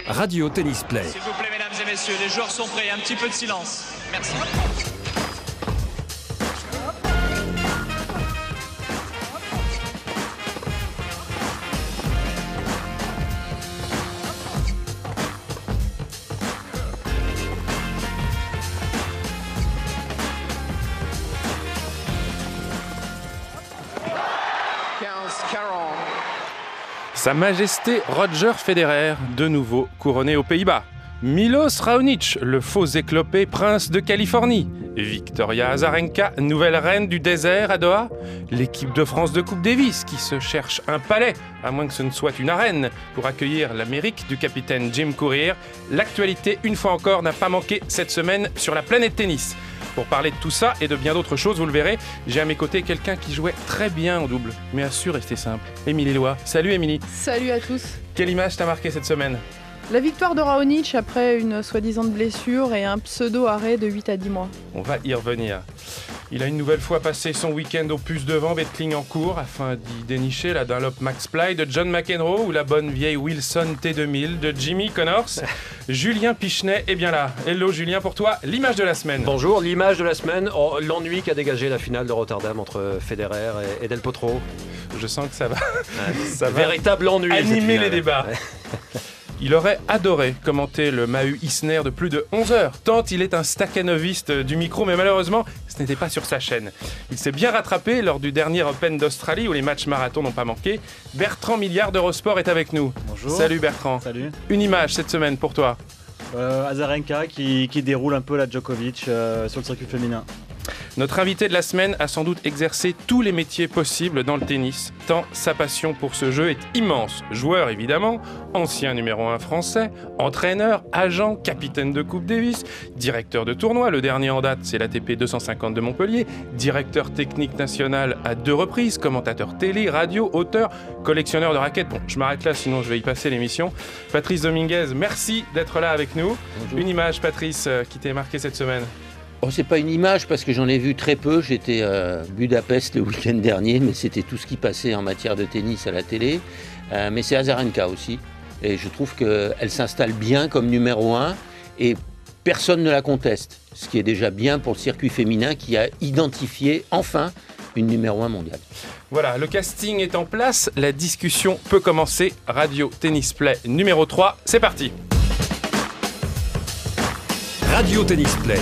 Radio Tennis Play. S'il vous plaît, mesdames et messieurs, les joueurs sont prêts. Un petit peu de silence. Merci. Sa Majesté Roger Federer, de nouveau couronné aux Pays-Bas. Milos Raonic, le faux éclopé prince de Californie. Victoria Azarenka, nouvelle reine du désert à Doha. L'équipe de France de Coupe Davis qui se cherche un palais, à moins que ce ne soit une arène, pour accueillir l'Amérique du capitaine Jim Courier. L'actualité, une fois encore, n'a pas manqué cette semaine sur la planète tennis. Pour parler de tout ça et de bien d'autres choses, vous le verrez, j'ai à mes côtés quelqu'un qui jouait très bien en double, mais a su rester simple. Émilie Loy. Salut Émilie. Salut à tous. Quelle image t'a marqué cette semaine ? La victoire de Raonic après une soi-disant blessure et un pseudo-arrêt de 8 à 10 mois. On va y revenir. Il a une nouvelle fois passé son week-end au puce de vent Wettling-en-Cours afin d'y dénicher la Dunlop Max Ply de John McEnroe ou la bonne vieille Wilson T2000 de Jimmy Connors. Julien Pichenet est bien là. Hello Julien, pour toi, l'image de la semaine. Bonjour, l'image de la semaine, l'ennui qu'a dégagé la finale de Rotterdam entre Federer et Del Potro. Je sens que ça va, Véritable ennui. Animer les débats. Il aurait adoré commenter le Mahut Isner de plus de 11 heures, tant il est un stakhanoviste du micro, mais malheureusement, ce n'était pas sur sa chaîne. Il s'est bien rattrapé lors du dernier Open d'Australie où les matchs marathon n'ont pas manqué. Bertrand Milliard d'Eurosport est avec nous. Bonjour. Salut Bertrand. Salut. Une image cette semaine pour toi. Azarenka qui déroule un peu la Djokovic sur le circuit féminin. Notre invité de la semaine a sans doute exercé tous les métiers possibles dans le tennis, tant sa passion pour ce jeu est immense. Joueur évidemment, ancien numéro 1 français, entraîneur, agent, capitaine de Coupe Davis, directeur de tournoi, le dernier en date c'est l'ATP 250 de Montpellier, directeur technique national à 2 reprises, commentateur télé, radio, auteur, collectionneur de raquettes. Bon, je m'arrête là sinon je vais y passer l'émission. Patrice Dominguez, merci d'être là avec nous. Bonjour. Une image Patrice qui t'est marquée cette semaine. Oh, c'est pas une image parce que j'en ai vu très peu. J'étais à Budapest le week-end dernier, mais c'était tout ce qui passait en matière de tennis à la télé. Mais c'est Azarenka aussi. Et je trouve qu'elle s'installe bien comme numéro 1 et personne ne la conteste. Ce qui est déjà bien pour le circuit féminin qui a identifié enfin une numéro 1 mondiale. Voilà, le casting est en place. La discussion peut commencer. Radio Tennis Play numéro 3, c'est parti. Radio Tennis Play.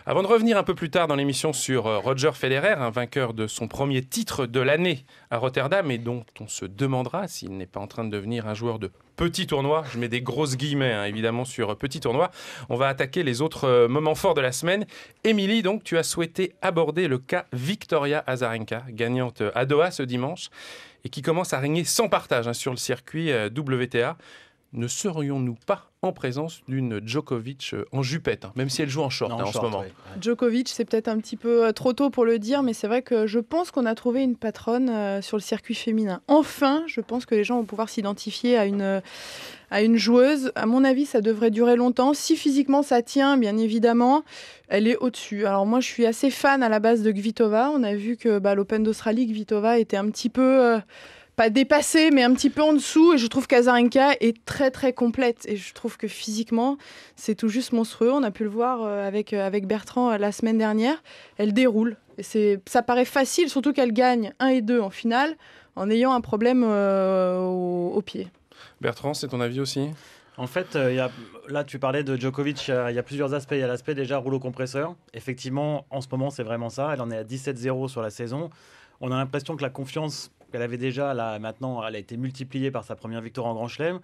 Avant de revenir un peu plus tard dans l'émission sur Roger Federer, un vainqueur de son premier titre de l'année à Rotterdam et dont on se demandera s'il n'est pas en train de devenir un joueur de petit tournoi, je mets des grosses guillemets évidemment sur petit tournoi, on va attaquer les autres moments forts de la semaine. Émilie, donc tu as souhaité aborder le cas Victoria Azarenka, gagnante à Doha ce dimanche et qui commence à régner sans partage sur le circuit WTA. Ne serions-nous pas en présence d'une Djokovic en jupette, même si elle joue en short en ce moment. Oui. Djokovic, c'est peut-être un petit peu trop tôt pour le dire, mais c'est vrai que je pense qu'on a trouvé une patronne sur le circuit féminin. Enfin, je pense que les gens vont pouvoir s'identifier à une joueuse. À mon avis, ça devrait durer longtemps. Si physiquement ça tient, bien évidemment, elle est au-dessus. Alors moi, je suis assez fan à la base de Kvitova. On a vu que l'Open d'Australie, Kvitova était un petit peu... pas dépassée, mais un petit peu en dessous. Et je trouve qu'Azarenka est très, très complète. Et je trouve que physiquement, c'est tout juste monstrueux. On a pu le voir avec Bertrand la semaine dernière. Elle déroule. Et ça paraît facile, surtout qu'elle gagne 1 et 2 en finale, en ayant un problème au pied. Bertrand, c'est ton avis aussi ? En fait, là, tu parlais de Djokovic, il y a plusieurs aspects. Il y a l'aspect déjà rouleau compresseur. Effectivement, en ce moment, c'est vraiment ça. Elle en est à 17-0 sur la saison. On a l'impression que la confiance qu'elle avait déjà, là, maintenant, elle a été multipliée par sa première victoire en Grand Chelem.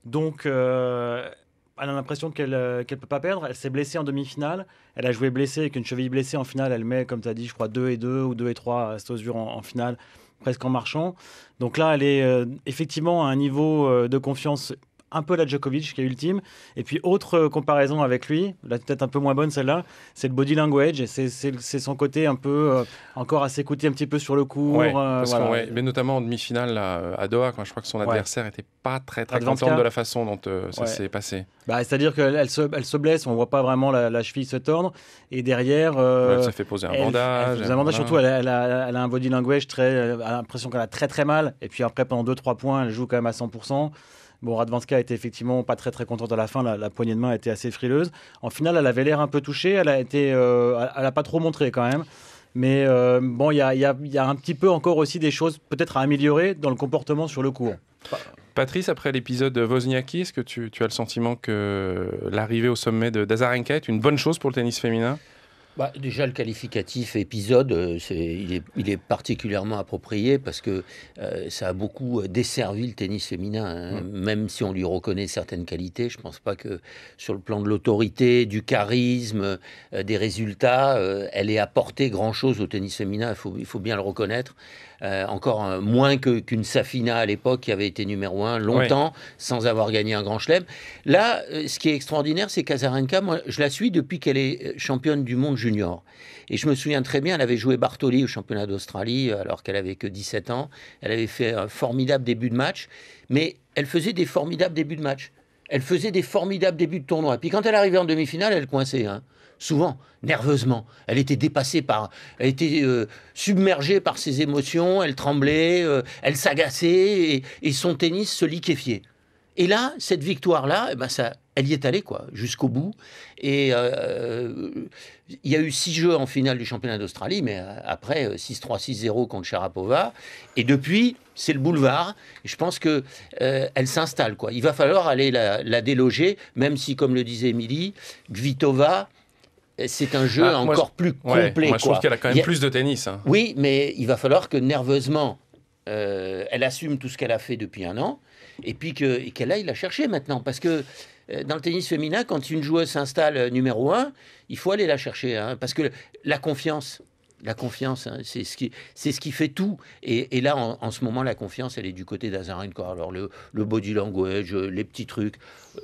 Donc, elle a l'impression qu'elle ne peut pas perdre. Elle s'est blessée en demi-finale. Elle a joué blessée avec une cheville blessée en finale. Elle met, comme tu as dit, je crois 2 et 2 ou 2 et 3 à Stosur en finale, presque en marchant. Donc là, elle est effectivement à un niveau de confiance un peu la Djokovic qui est ultime. Et puis, autre comparaison avec lui, là peut-être un peu moins bonne celle-là, c'est le body language. Et c'est son côté un peu encore à s'écouter un petit peu sur le court. Ouais, mais notamment en demi-finale là, à Doha, quand je crois que son adversaire n'était pas très contente de la façon dont ça s'est passé. C'est-à-dire qu'elle se blesse, on ne voit pas vraiment la cheville se tordre. Et derrière... elle se fait poser un bandage. Surtout, elle a un body language elle a l'impression qu'elle a très très mal. Et puis après, pendant 2-3 points, elle joue quand même à 100%. Bon, Radwanska était effectivement pas très contente à la fin. La poignée de main était assez frileuse. En finale, elle avait l'air un peu touchée. Elle a pas trop montré quand même. Mais il y a un petit peu encore aussi des choses peut-être à améliorer dans le comportement sur le court. Patrice, après l'épisode Wozniacki, est-ce que tu as le sentiment que l'arrivée au sommet d'Azarenka est une bonne chose pour le tennis féminin ? Déjà, le qualificatif épisode, il est particulièrement approprié parce que ça a beaucoup desservi le tennis féminin. Même si on lui reconnaît certaines qualités, je ne pense pas que sur le plan de l'autorité, du charisme, des résultats, elle ait apporté grand-chose au tennis féminin, il faut bien le reconnaître. Encore moins qu'une Safina à l'époque qui avait été numéro 1 longtemps sans avoir gagné un grand chelem. Là, ce qui est extraordinaire, c'est qu'Azarenka, moi, je la suis depuis qu'elle est championne du monde junior. Et je me souviens très bien, elle avait joué Bartoli au championnat d'Australie alors qu'elle avait que 17 ans. Elle avait fait un formidable début de match, mais elle faisait des formidables débuts de match. Elle faisait des formidables débuts de tournoi. Et puis quand elle arrivait en demi-finale, elle coinçait, souvent, nerveusement. Elle était dépassée elle était submergée par ses émotions, elle tremblait, elle s'agaçait et son tennis se liquéfiait. Et là, cette victoire-là, elle y est allée jusqu'au bout. Et il y a eu 6 jeux en finale du championnat d'Australie, mais après 6-3, 6-0 contre Sharapova. Et depuis, c'est le boulevard. Et je pense que elle s'installe. Il va falloir aller la déloger, même si, comme le disait Émilie, Kvitova, c'est un jeu encore plus complet. Moi, je trouve qu'elle a quand même plus de tennis. Oui, mais il va falloir que nerveusement, elle assume tout ce qu'elle a fait depuis un an, et puis qu'elle aille la chercher maintenant. Parce que dans le tennis féminin, quand une joueuse s'installe numéro 1, il faut aller la chercher. Parce que la confiance, c'est ce qui fait tout. Et là, en ce moment, la confiance, elle est du côté d'Azarenka. Alors, le body language, les petits trucs.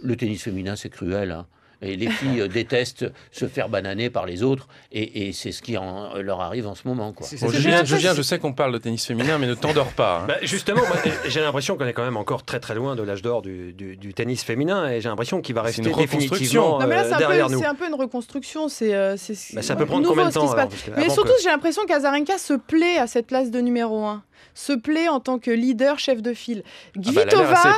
Le tennis féminin, c'est cruel. Et les filles détestent se faire bananer par les autres, et c'est ce qui leur arrive en ce moment. Julien, je sais qu'on parle de tennis féminin, mais ne t'endors pas. Justement, moi, j'ai l'impression qu'on est quand même encore très très loin de l'âge d'or du tennis féminin, et j'ai l'impression qu'il va rester définitivement derrière nous. C'est un peu une reconstruction. Ça peut prendre combien de temps Mais surtout, j'ai l'impression qu'Azarenka se plaît à cette place de numéro 1. Se plaît en tant que leader, chef de file. Kvitova,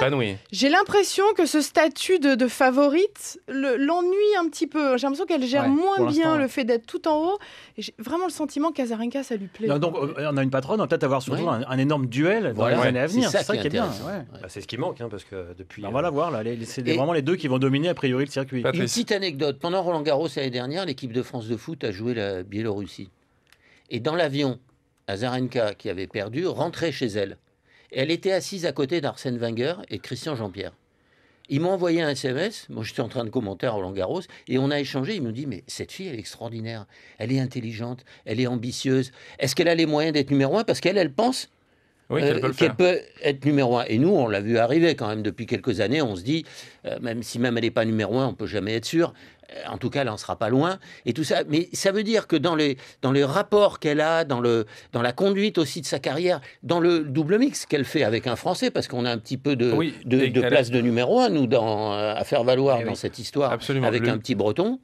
j'ai l'impression que ce statut de favorite l'ennuie un petit peu. J'ai l'impression qu'elle gère moins bien le fait d'être tout en haut. Et j'ai vraiment le sentiment qu'Azarenka, ça lui plaît. Donc, on a une patronne, on va peut-être avoir surtout un énorme duel dans les années à venir. C'est ça qui est bien. C'est ce qui manque, parce que depuis... on va la voir, là. C'est vraiment les deux qui vont dominer, a priori, le circuit. Une petite anecdote. Pendant Roland-Garros l'année dernière, l'équipe de France de foot a joué la Biélorussie. Et dans l'avion, Azarenka, qui avait perdu, rentrait chez elle. Et elle était assise à côté d'Arsène Wenger et Christian Jean-Pierre. Ils m'ont envoyé un SMS, moi j'étais en train de commenter à Roland-Garros, et on a échangé, ils m'ont dit, mais cette fille, elle est extraordinaire, elle est intelligente, elle est ambitieuse. Est-ce qu'elle a les moyens d'être numéro 1 ? Parce qu'elle pense qu'elle peut être numéro 1. Et nous, on l'a vu arriver quand même depuis quelques années, on se dit, même si elle n'est pas numéro 1, on ne peut jamais être sûr. En tout cas, elle n'en sera pas loin. Et tout ça. Mais ça veut dire que dans les rapports qu'elle a, dans la conduite aussi de sa carrière, dans le double mix qu'elle fait avec un Français, parce qu'on a un petit peu de place de numéro 1, nous, à faire valoir dans cette histoire, avec un petit Breton.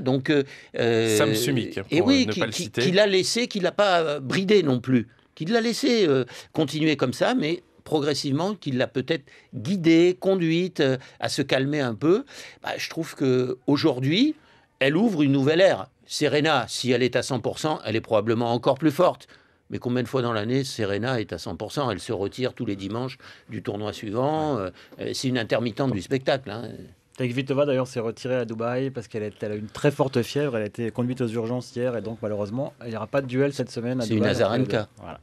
Donc... Sam Sumik, pour ne pas le citer. Qui l'a laissé, qui ne l'a pas bridé non plus. Qui l'a laissé continuer comme ça, mais... progressivement, qu'il l'a peut-être guidée, conduite à se calmer un peu. Je trouve qu'aujourd'hui, elle ouvre une nouvelle ère. Serena, si elle est à 100%, elle est probablement encore plus forte. Mais combien de fois dans l'année, Serena est à 100%? Elle se retire tous les dimanches du tournoi suivant. C'est une intermittente du spectacle. Kvitova, d'ailleurs, s'est retirée à Dubaï parce qu'elle a une très forte fièvre. Elle a été conduite aux urgences hier et donc, malheureusement, il n'y aura pas de duel cette semaine à Dubaï. C'est une Azarenka. Voilà.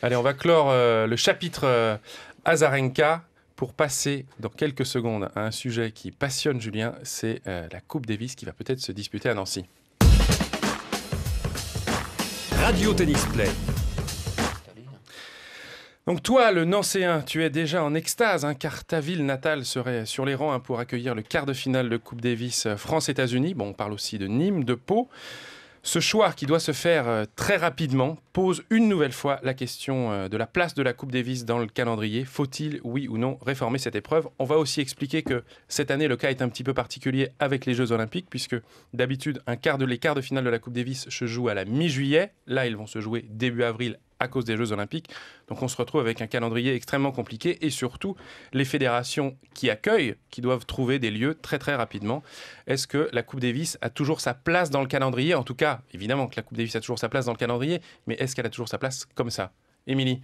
Allez, on va clore le chapitre Azarenka pour passer dans quelques secondes à un sujet qui passionne Julien, c'est la Coupe Davis qui va peut-être se disputer à Nancy. Radio Tennis Play. Donc toi, le Nancéen, tu es déjà en extase, car ta ville natale serait sur les rangs pour accueillir le quart de finale de Coupe Davis France-États-Unis. Bon, on parle aussi de Nîmes, de Pau. Ce choix qui doit se faire très rapidement pose une nouvelle fois la question de la place de la Coupe Davis dans le calendrier. Faut-il, oui ou non, réformer cette épreuve ? On va aussi expliquer que cette année, le cas est un petit peu particulier avec les Jeux Olympiques, puisque d'habitude, les quarts de finale de la Coupe Davis se jouent à la mi-juillet. Là, ils vont se jouer début avril à cause des Jeux Olympiques. Donc on se retrouve avec un calendrier extrêmement compliqué et surtout les fédérations qui accueillent, qui doivent trouver des lieux très très rapidement. Est-ce que la Coupe Davis a toujours sa place dans le calendrier ? En tout cas, évidemment que la Coupe Davis a toujours sa place dans le calendrier, mais est-ce qu'elle a toujours sa place comme ça ? Émilie ?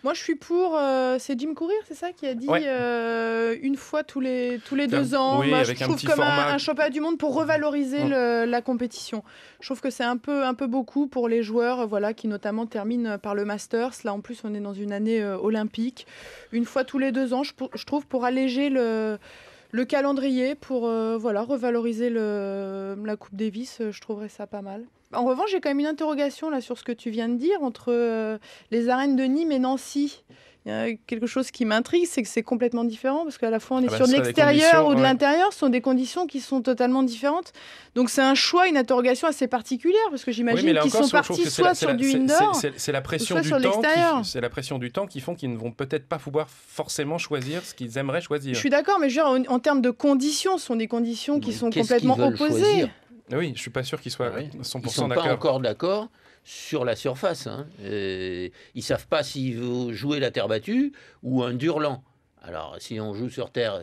Moi, je suis pour. C'est Jim Courier, c'est ça, qui a dit une fois tous les 2 ans. Oui, moi, avec je trouve comme un championnat du monde pour revaloriser la compétition. Je trouve que c'est un peu beaucoup pour les joueurs, qui notamment terminent par le Masters. Là, en plus, on est dans une année olympique. Une fois tous les 2 ans, je trouve, pour alléger le calendrier, pour revaloriser la Coupe Davis, je trouverais ça pas mal. En revanche, j'ai quand même une interrogation là sur ce que tu viens de dire entre les arènes de Nîmes et Nancy. Il y a quelque chose qui m'intrigue, c'est que c'est complètement différent parce qu'à la fois on est sur de l'extérieur ou de l'intérieur, ce sont des conditions qui sont totalement différentes. Donc c'est un choix, une interrogation assez particulière parce que j'imagine qu'ils sont partis soit sur du indoor, c'est la pression du temps. C'est la pression du temps qui font qu'ils ne vont peut-être pas pouvoir forcément choisir ce qu'ils aimeraient choisir. Je suis d'accord, mais je veux dire, en termes de conditions, ce sont des conditions qui sont complètement opposées. Choisir. Oui, je ne suis pas sûr qu'ils soient 100% d'accord. Ils ne sont pas encore d'accord sur la surface. Ils ne savent pas s'ils vont jouer la terre battue ou un dur lent. Alors, si on joue sur terre,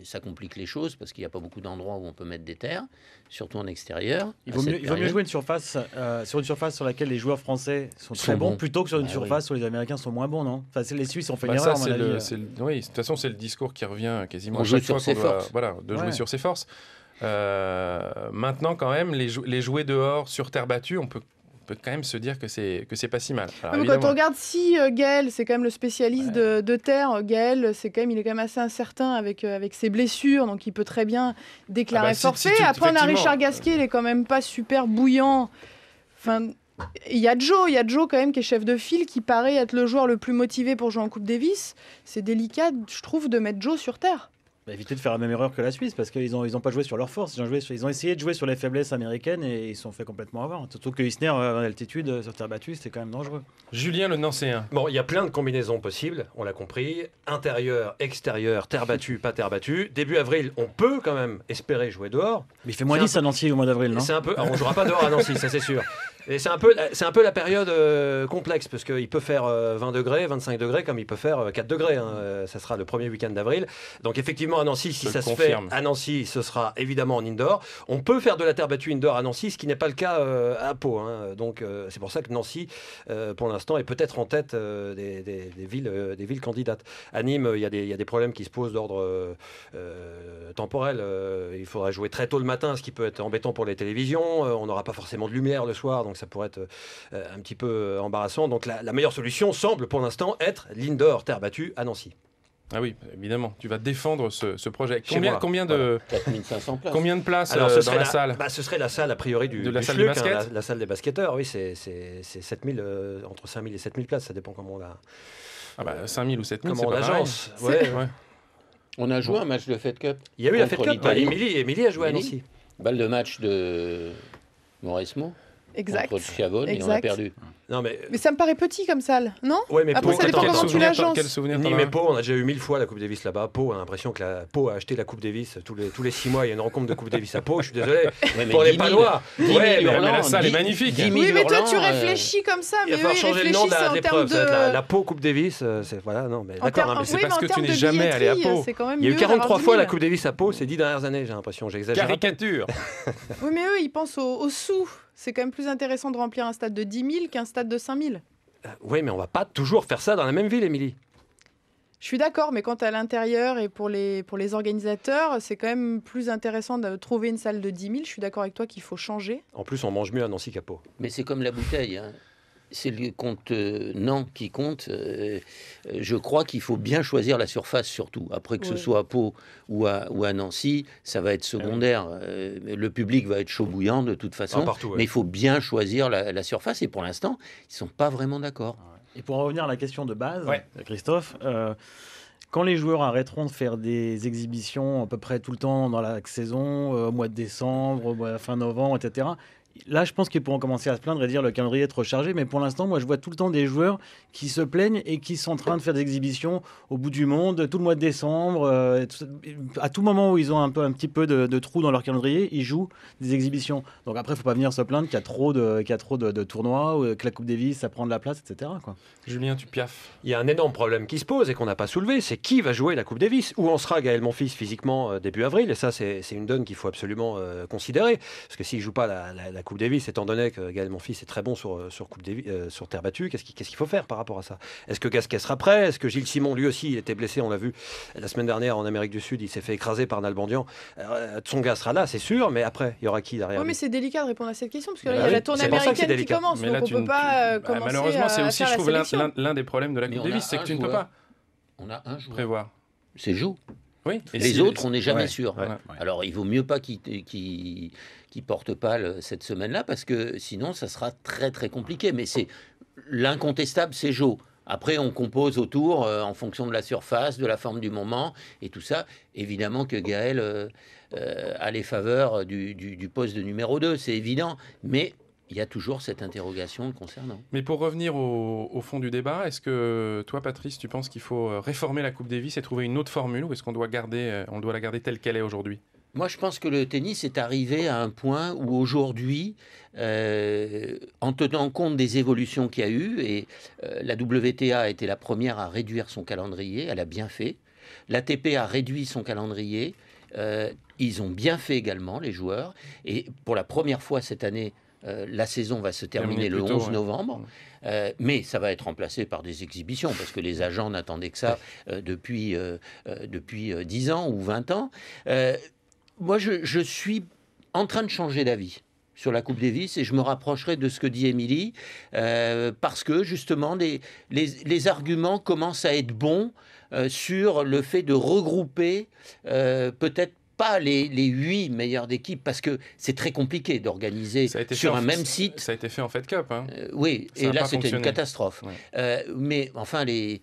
ça complique les choses parce qu'il n'y a pas beaucoup d'endroits où on peut mettre des terres, surtout en extérieur. Il vaut mieux jouer sur une surface sur laquelle les joueurs français sont très bons plutôt que sur une surface où les Américains sont moins bons, non ? Enfin, les Suisses ont fait une erreur, à mon avis. Oui, de toute façon, c'est le discours qui revient quasiment à chaque fois qu'on doit jouer sur ses forces. Maintenant, quand même, les jouer dehors sur terre battue, on peut quand même se dire que c'est pas si mal. Alors, quand on regarde Gaël, c'est quand même le spécialiste de terre. Gaël, il est quand même assez incertain avec ses blessures, donc il peut très bien déclarer forfait. Après, on a Richard Gasquet, il est quand même pas super bouillant. Enfin, il y a Joe quand même qui est chef de file, qui paraît être le joueur le plus motivé pour jouer en Coupe Davis. C'est délicat, je trouve, de mettre Joe sur terre. Éviter de faire la même erreur que la Suisse parce qu'ils ont pas joué sur leur force. Ils ont essayé de jouer sur les faiblesses américaines et ils se sont fait complètement avoir. Surtout que Isner à altitude sur terre battue, c'était quand même dangereux. Julien le Nancéen. Bon, il y a plein de combinaisons possibles, on l'a compris. Intérieur, extérieur, terre battue, pas terre battue. Début avril, on peut quand même espérer jouer dehors. Mais il fait moins 10 à Nancy au mois d'avril, non ? On ne jouera pas dehors à Nancy, ça c'est sûr. Et c'est un peu la période complexe parce qu'il peut faire 20 degrés, 25 degrés comme il peut faire 4 degrés. Ça sera le premier week-end d'avril. Donc effectivement à Nancy, si ça se fait à Nancy, ce sera évidemment en indoor. On peut faire de la terre battue indoor à Nancy, ce qui n'est pas le cas à Pau. Donc c'est pour ça que Nancy, pour l'instant, est peut-être en tête des villes candidates. À Nîmes, il y a des problèmes qui se posent d'ordre temporel. Il faudra jouer très tôt le matin, ce qui peut être embêtant pour les télévisions. On n'aura pas forcément de lumière le soir, donc ça pourrait être un petit peu embarrassant. Donc la meilleure solution semble pour l'instant être l'indoor terre battue à Nancy. Ah oui, évidemment, tu vas défendre ce projet. Combien 4500 places. Combien de places dans la salle ? Ce serait la salle a priori de la salle de basket. La salle des basketteurs, oui, c'est 7000, entre 5000 et 7000 places, ça dépend comment on la... 5000 ou 7000, comment c'est on pas l'agence. Ouais. On a joué un match de Fed Cup. Il y a eu la Fed Cup, Émilie a joué à Nancy. Balle de match de Mauresmo. Exact. Contre Chiavone et on a perdu. Non, mais ça me paraît petit comme salle, non ? Ouais, mais après, ça dépend comment tu l'agences. Quel souvenir Nîmes et Pau, on a déjà eu 1000 fois la Coupe Davis là-bas. Pau, on a l'impression que Pau a acheté la Coupe Davis tous les 6 mois. Il y a une rencontre de Coupe Davis à Pau. Je suis désolé. Pour les Palois. Mais la salle est magnifique. Oui, mais toi, tu réfléchis comme ça. Il va falloir changer le nom de l'épreuve. La Pau Coupe Davis. Voilà, non, mais d'accord. C'est parce que tu n'es jamais allé à Pau. Il y a eu 43 fois la Coupe Davis à Pau ces 10 dernières années, j'ai l'impression. J'exagère. Caricature. Oui, mais eux, ils pensent aux sous. C'est quand même plus intéressant de remplir un stade de 10 000 qu'un stade de 5 000. Oui, mais on va pas toujours faire ça dans la même ville, Émilie. Je suis d'accord, mais quant à l'intérieur et pour les organisateurs, c'est quand même plus intéressant de trouver une salle de 10 000. Je suis d'accord avec toi qu'il faut changer. En plus, on mange mieux à Nancy qu'à Pau. Mais c'est comme la bouteille. C'est le contenant qui compte. Je crois qu'il faut bien choisir la surface surtout. Après que ce soit à Pau ou à Nancy, ça va être secondaire. Le public va être chaud bouillant de toute façon. Partout, mais il faut bien choisir la surface. Et pour l'instant, ils ne sont pas vraiment d'accord. Et pour en revenir à la question de base, Ouais. Christophe, quand les joueurs arrêteront de faire des exhibitions à peu près tout le temps dans la saison, au mois de décembre, fin novembre, etc., là, je pense qu'ils pourront commencer à se plaindre et dire le calendrier est trop chargé. Mais pour l'instant, moi, je vois tout le temps des joueurs qui se plaignent et qui sont en train de faire des exhibitions au bout du monde, tout le mois de décembre. À tout moment où ils ont un petit peu de trou dans leur calendrier, ils jouent des exhibitions. Donc après, il ne faut pas venir se plaindre qu'il y a trop de tournois, ou que la Coupe Davis, ça prend de la place, etc., quoi. Julien, tu piaffes. Il y a un énorme problème qui se pose et qu'on n'a pas soulevé, c'est qui va jouer la Coupe Davis. Où en sera Gaël Monfils physiquement début avril. Et ça, c'est une donne qu'il faut absolument considérer. Parce que s'il ne joue pas la Coupe Davis, étant donné que Gaël Monfils est très bon sur terre battue, qu'est-ce qu'il faut faire par rapport à ça? Est-ce que Gasquet sera prêt? Est-ce que Gilles Simon, lui aussi, il était blessé? On l'a vu la semaine dernière en Amérique du Sud, il s'est fait écraser par Nalbandian. Tsonga sera là, c'est sûr, mais après, il y aura qui derrière Oui, lui? mais c'est délicat de répondre à cette question parce que là, Bah il y a oui, la tournée c'est pour ça que c'est américaine qui délicat. commence. Mais Donc là, on ne peut pas commencer malheureusement, c'est à aussi, faire je la trouve, sélection. l'un des problèmes de la Mais Coupe on a Davis, c'est un que tu ne peux joueur. pas On a un joueur. prévoir. C'est Joe. Oui. Et Les si- autres, on n'est jamais Ouais, sûr. ouais. Alors, il vaut mieux pas qu'ils portent pas cette semaine-là, parce que sinon, ça sera très, très compliqué. Mais c'est l'incontestable, c'est Joe. Après, on compose autour en fonction de la surface, de la forme du moment et tout ça. Évidemment que Gaël a les faveurs du poste de numéro 2, c'est évident. Mais il y a toujours cette interrogation le concernant. Mais pour revenir au fond du débat, est-ce que toi, Patrice, tu penses qu'il faut réformer la Coupe Davis et trouver une autre formule, ou est-ce qu'on doit la garder telle qu'elle est aujourd'hui? Moi, je pense que le tennis est arrivé à un point où aujourd'hui, en tenant compte des évolutions qu'il y a eu, et la WTA a été la première à réduire son calendrier, elle a bien fait. L'ATP a réduit son calendrier, ils ont bien fait également, les joueurs. Et pour la première fois cette année, la saison va se terminer le 11 novembre. Mais ça va être remplacé par des exhibitions, parce que les agents n'attendaient que ça depuis 10 ans ou 20 ans. Moi, je suis en train de changer d'avis sur la Coupe Davis et je me rapprocherai de ce que dit Émilie, parce que justement, les arguments commencent à être bons sur le fait de regrouper peut-être pas les 8 meilleures équipes, parce que c'est très compliqué d'organiser sur un même site. Ça a été fait en Fed Cup. Hein. Oui, Ça et a là pas c'était une fonctionné. catastrophe. Ouais. Mais enfin, les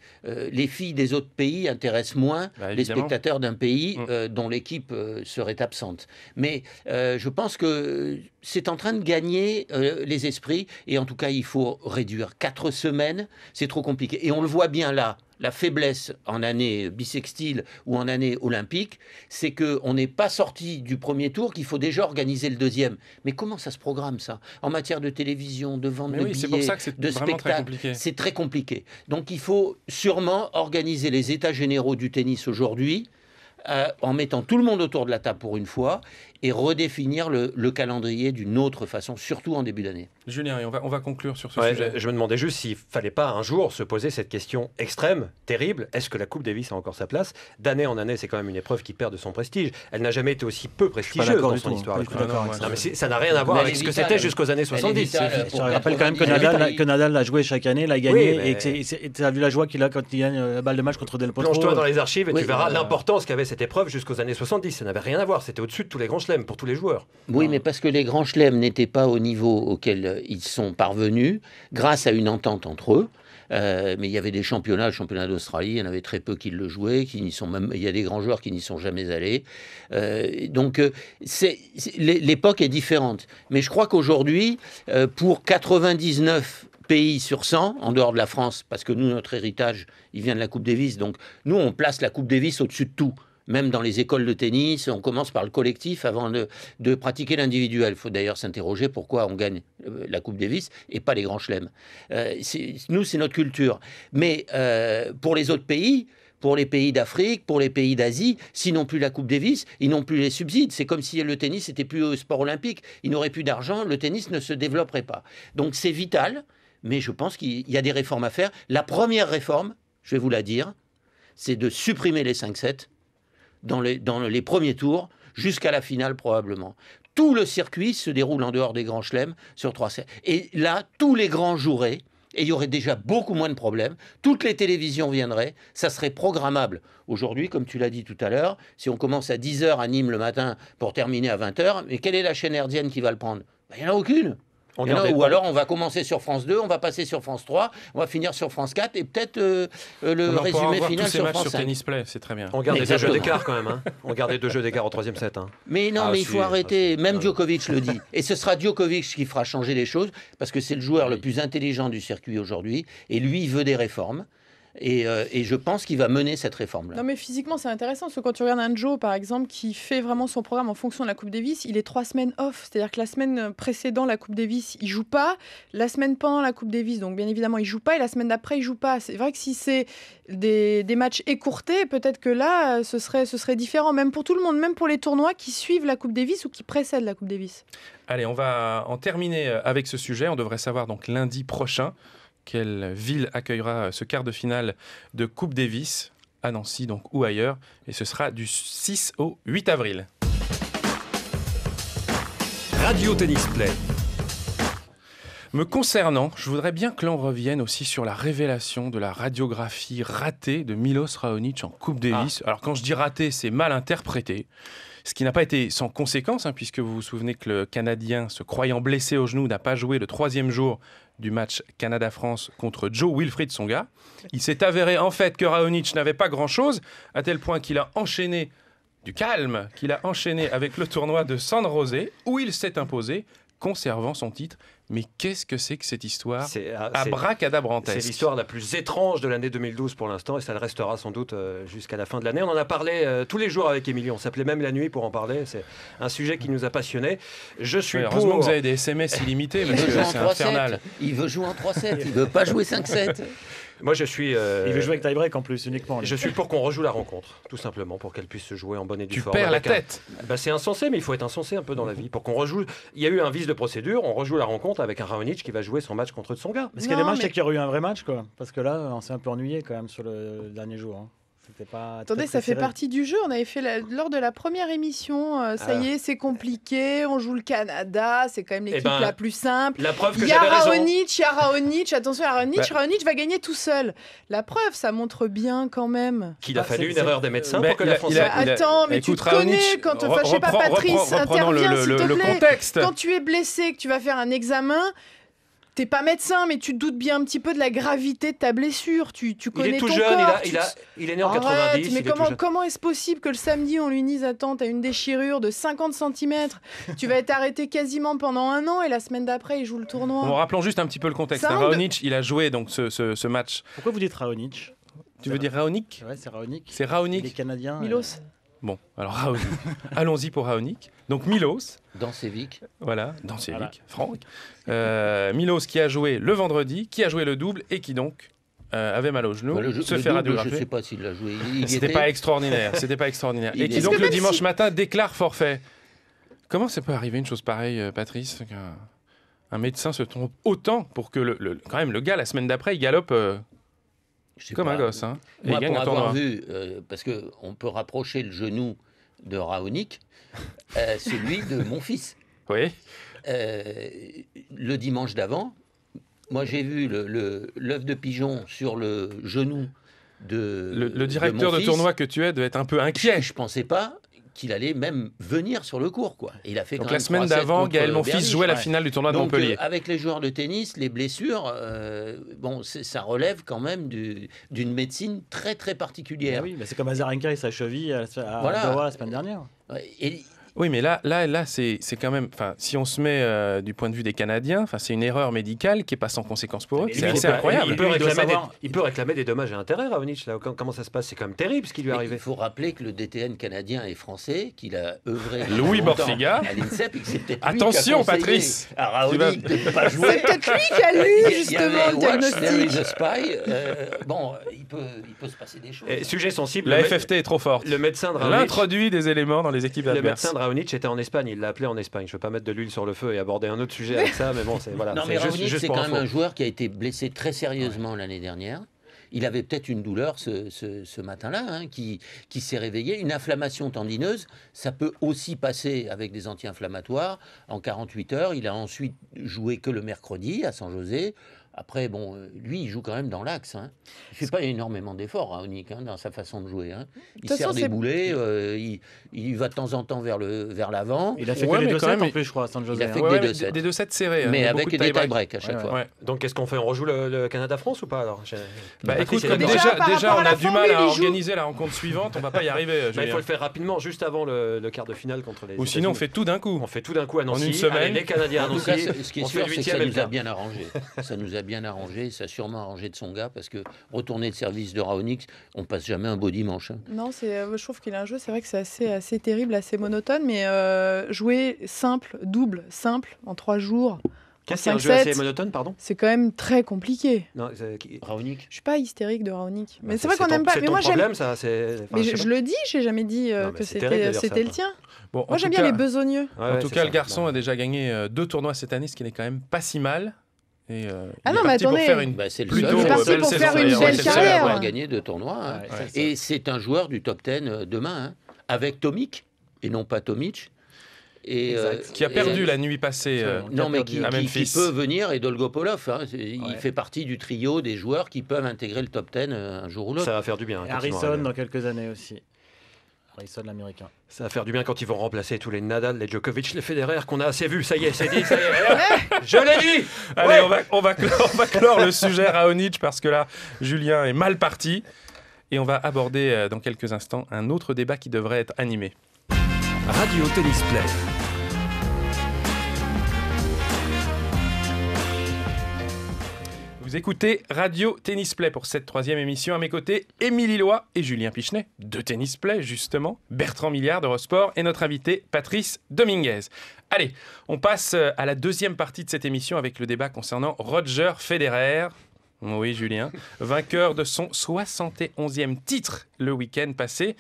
filles des autres pays intéressent moins les Évidemment. spectateurs d'un pays dont l'équipe serait absente. Mais je pense que c'est en train de gagner les esprits, et en tout cas il faut réduire. 4 semaines, c'est trop compliqué. Et on le voit bien là. La faiblesse en année bissextile ou en année olympique, c'est qu'on n'est pas sorti du premier tour, qu'il faut déjà organiser le deuxième. Mais comment ça se programme, ça? En matière de télévision, de vente Mais de oui, c'est billets, pour ça que c'est de vraiment très spectacles, compliqué. c'est très compliqué. Donc il faut sûrement organiser les états généraux du tennis aujourd'hui, en mettant tout le monde autour de la table pour une fois, et redéfinir le calendrier d'une autre façon, surtout en début d'année. Julien, et on va conclure sur ce Ouais, sujet. je me demandais juste s'il fallait pas un jour se poser cette question extrême, terrible. Est-ce que la Coupe Davis a encore sa place? D'année en année, c'est quand même une épreuve qui perd de son prestige. Elle n'a jamais été aussi peu prestigieuse dans son histoire. Pas du tout d'accord avec non, ça. Non, mais ça n'a rien à voir Mais avec elle ce est que vitale. c'était jusqu'aux années 70. vitale. C'est- Je rappelle quand même que Nadal l'a joué chaque année, l'a gagné, Oui, mais- et tu as vu la joie qu'il a quand il gagne la balle de match contre Del Potro. Plonge-toi dans les archives et Oui, tu verras voilà. l'importance qu'avait cette épreuve jusqu'aux années 70. Ça n'avait rien à voir. C'était au-dessus de tous les grands chelems pour tous les joueurs. Oui, mais parce que les grands chelems n'étaient pas au niveau auquel ils sont parvenus, grâce à une entente entre eux. Mais il y avait des championnats, le championnat d'Australie, il y en avait très peu qui le jouaient, il y a des grands joueurs qui n'y sont jamais allés. Donc l'époque est différente. Mais je crois qu'aujourd'hui, pour 99 pays sur 100, en dehors de la France, parce que nous, notre héritage, il vient de la Coupe Davis, donc nous, on place la Coupe Davis au-dessus de tout. Même dans les écoles de tennis, on commence par le collectif avant de pratiquer l'individuel. Il faut d'ailleurs s'interroger pourquoi on gagne la Coupe Davis et pas les grands chelems. Nous, c'est notre culture. Mais pour les autres pays, pour les pays d'Afrique, pour les pays d'Asie, s'ils n'ont plus la Coupe Davis, ils n'ont plus les subsides. C'est comme si le tennis n'était plus au sport olympique. Ils n'auraient plus d'argent, le tennis ne se développerait pas. Donc c'est vital, mais je pense qu'il y a des réformes à faire. La première réforme, je vais vous la dire, c'est de supprimer les 5-7 dans les premiers tours, jusqu'à la finale probablement. Tout le circuit se déroule en dehors des grands chelems sur 3 sets. Et là, tous les grands joueraient, et il y aurait déjà beaucoup moins de problèmes. Toutes les télévisions viendraient, ça serait programmable. Aujourd'hui, comme tu l'as dit tout à l'heure, si on commence à 10h à Nîmes le matin pour terminer à 20h, mais quelle est la chaîne hertzienne qui va le prendre? Il n'y en a aucune. Ou alors on va commencer sur France 2, on va passer sur France 3, on va finir sur France 4 et peut-être le résumé final sur France 5. Tennis Play, c'est très bien. On garde 2 jeux d'écart quand même. Hein. On garde 2 jeux d'écart au 3e set. Hein. Mais non, mais il faut arrêter. Même Djokovic le dit. Et ce sera Djokovic qui fera changer les choses parce que c'est le joueur le plus intelligent du circuit aujourd'hui et lui, il veut des réformes. Et je pense qu'il va mener cette réforme-là. Non mais physiquement c'est intéressant parce que quand tu regardes un Joe par exemple qui fait vraiment son programme en fonction de la Coupe Davis, il est 3 semaines off, c'est-à-dire que la semaine précédant la Coupe Davis il joue pas, la semaine pendant la Coupe Davis donc bien évidemment il joue pas et la semaine d'après il joue pas. C'est vrai que si c'est des matchs écourtés, peut-être que là ce serait différent même pour tout le monde, même pour les tournois qui suivent la Coupe Davis ou qui précèdent la Coupe Davis. Allez, on va en terminer avec ce sujet, on devrait savoir donc lundi prochain quelle ville accueillera ce quart de finale de Coupe Davis, à Nancy donc ou ailleurs, et ce sera du 6 au 8 avril. Radio Tennis Play. Me concernant, je voudrais bien que l'on revienne aussi sur la révélation de la radiographie ratée de Milos Raonic en Coupe Davis. Alors quand je dis raté, c'est mal interprété. Ce qui n'a pas été sans conséquence, puisque vous vous souvenez que le Canadien, se croyant blessé au genou, n'a pas joué le 3e jour du match Canada-France contre Joe-Wilfried Tsonga. Il s'est avéré en fait que Raonic n'avait pas grand-chose, à tel point qu'il a enchaîné du calme, qu'il a enchaîné avec le tournoi de San José, où il s'est imposé, conservant son titre. Mais qu'est-ce que c'est que cette histoire abracadabrantesque? C'est l'histoire la plus étrange de l'année 2012 pour l'instant et ça le restera sans doute jusqu'à la fin de l'année. On en a parlé tous les jours avec Émilie, on s'appelait même la nuit pour en parler. C'est un sujet qui nous a passionnés. Je suis heureusement que vous avez des SMS illimités parce que c'est infernal. Il veut jouer en 3-7, il ne veut pas jouer 5-7. Moi, je suis. Il veut jouer avec tie-break en plus, uniquement. Je suis pour qu'on rejoue la rencontre, tout simplement, pour qu'elle puisse se jouer en bonne et due forme. Tu perds la tête. C'est insensé, mais il faut être insensé un peu dans la vie. Pour qu'on rejoue. Il y a eu un vice de procédure, on rejoue la rencontre avec un Raonic qui va jouer son match contre Tsonga. Mais ce qui est dommage, c'est qu'il y aurait eu un vrai match, quoi. Parce que là, on s'est un peu ennuyé quand même sur le dernier jour. Hein. Attendez, ça fait partie du jeu. On avait fait lors de la première émission. Ça y est, c'est compliqué. On joue le Canada. C'est quand même l'équipe la plus simple. La preuve que il y a Raonic. Attention à Raonic. Raonic va gagner tout seul. La preuve, ça montre bien quand même. Qu'il a fallu une erreur des médecins pour que la France. Attends, mais tu te connais quand. Je sais pas, Patrice, interviens s'il te plaît. Contexte. Quand tu es blessé, que tu vas faire un examen. T'es pas médecin, mais tu te doutes bien un petit peu de la gravité de ta blessure. Tu connais ton corps. Il est tout jeune, il est né en 90. Mais comment est-ce possible que le samedi, on lui dise « Attends, t'as une déchirure de 50 cm, tu vas être arrêté quasiment pendant 1 an, et la semaine d'après, il joue le tournoi. » Bon, rappelons juste un petit peu le contexte. Raonic, il a joué donc, ce match. Pourquoi vous dites Raonic? Tu veux dire Raonic? Ouais, c'est Raonic. C'est Raonic. Les Canadiens. Milos. Bon, alors Raonic. Allons-y pour Raonic. Donc Milos. Dansevic. Voilà, Dansevic, Franck. Milos qui a joué le vendredi, qui a joué le double et qui donc avait mal au genou, se fait radiographier. Je ne sais pas s'il l'a joué. C'était pas extraordinaire. Et qui donc le dimanche matin déclare forfait. Comment ça peut arriver une chose pareille, Patrice, qu'un médecin se trompe autant pour que quand même le gars la semaine d'après il galope comme un gosse. Hein, moi, pour avoir vu, parce qu'on peut rapprocher le genou de Raonic, celui de mon fils. Oui. Le dimanche d'avant, moi j'ai vu l'œuf de pigeon sur le genou de le directeur de tournoi que tu es devait être un peu inquiet. Je ne pensais pas qu'il allait même venir sur le court, quoi. Et il a fait donc quand la même semaine d'avant, Gaël Monfils jouait la finale du tournoi de Montpellier. Avec les joueurs de tennis, les blessures, ça relève quand même d'une médecine très très particulière. Oui, mais c'est comme Azarenka et sa cheville à Doha la semaine dernière. Oui, mais là c'est quand même... Si on se met du point de vue des Canadiens, c'est une erreur médicale qui n'est pas sans conséquence pour eux. C'est assez incroyable. Il peut réclamer des dommages et intérêts, Raonic. Comment ça se passe? C'est quand même terrible ce qui lui est arrivé. Il faut rappeler que le DTN canadien est français, qu'il a œuvré Louis Borfiga à l'INSEP et que c'est peut-être attention, Patrice, à Raonic de ne pas jouer. C'est peut-être lui qui a lu justement le diagnostic. Il peut se passer des choses. Sujet sensible. La FFT est trop forte. Le médecin de Raonic l'introduit des éléments dans les équipes adverses. Raonic était en Espagne, il l'a appelé en Espagne. Je ne veux pas mettre de l'huile sur le feu et aborder un autre sujet avec ça, mais bon, c'est voilà. Non, mais Raonic, c'est quand même un joueur qui a été blessé très sérieusement l'année dernière. Il avait peut-être une douleur ce matin-là, qui s'est réveillé. Une inflammation tendineuse, ça peut aussi passer avec des anti-inflammatoires en 48 heures. Il a ensuite joué que le mercredi à San José. Après, bon, lui, il joue quand même dans l'axe. Hein. Il ne fait pas énormément d'efforts, Raonic, dans sa façon de jouer. Hein. Il sert des boulets, il va de temps en temps vers l'avant. Il a fait que les 2-7 en plus, je crois, San José. Il a fait que des 2-7 serrés. Mais avec des tie-break à chaque fois. Ouais. Donc, qu'est-ce qu'on fait? On rejoue le Canada-France ou pas alors? Écoute, comme déjà on a du mal à organiser la rencontre suivante, on ne va pas y arriver. Il faut le faire rapidement, juste avant le quart de finale contre les Ou sinon, on fait tout d'un coup. On fait tout d'un coup à Nancy. En une semaine. Allez, les Canadiens à Nancy. En tout cas, ce qui est sûr, c'est que ça nous a bien arrangé. Ça nous a bien arrangé. Ça a sûrement arrangé de son gars parce que retourner de service de Raonic, on passe jamais un beau dimanche. Hein. Non, je trouve qu'il a un jeu, c'est vrai que c'est assez terrible, assez monotone, mais jouer simple, double, simple, en 3 jours. Qu'est-ce qu'un jeu assez monotone, pardon? C'est quand même très compliqué. Raonic. Je suis pas hystérique de Raonic, mais c'est vrai qu'on n'aime pas. Mais moi j'aime ça. Mais je le dis, j'ai jamais dit que c'était le tien. Bon, moi j'aime bien les besogneux. En tout cas, le garçon a déjà gagné 2 tournois cette année, ce qui n'est quand même pas si mal. Et, non, mais attendez, c'est il est parti pour faire une belle carrière. Il a gagné 2 tournois. Hein. Et c'est un joueur du top 10 demain, avec Tomic, et non pas Tomic. Qui a perdu la nuit passée qui peut venir, et Dolgopolov. Hein, il fait partie du trio des joueurs qui peuvent intégrer le top 10 un jour ou l'autre. Ça va faire du bien. Et Harrison dans quelques années aussi. Harrison, l'américain. Ça va faire du bien quand ils vont remplacer tous les Nadal, les Djokovic, les Federer qu'on a assez vus. Ça y est, c'est dit, ça y est. Je l'ai dit. Allez, on va clore le sujet Raonic parce que là, Julien est mal parti. Et on va aborder dans quelques instants un autre débat qui devrait être animé. Radio Tennis Play. Vous écoutez Radio Tennis Play pour cette 3e émission. À mes côtés, Émilie Loy et Julien Pichenet de Tennis Play, justement, Bertrand Milliard d'Eurosport et notre invité Patrice Dominguez. Allez, on passe à la 2e partie de cette émission avec le débat concernant Roger Federer. Oui, Julien, vainqueur de son 71e titre le week-end passé.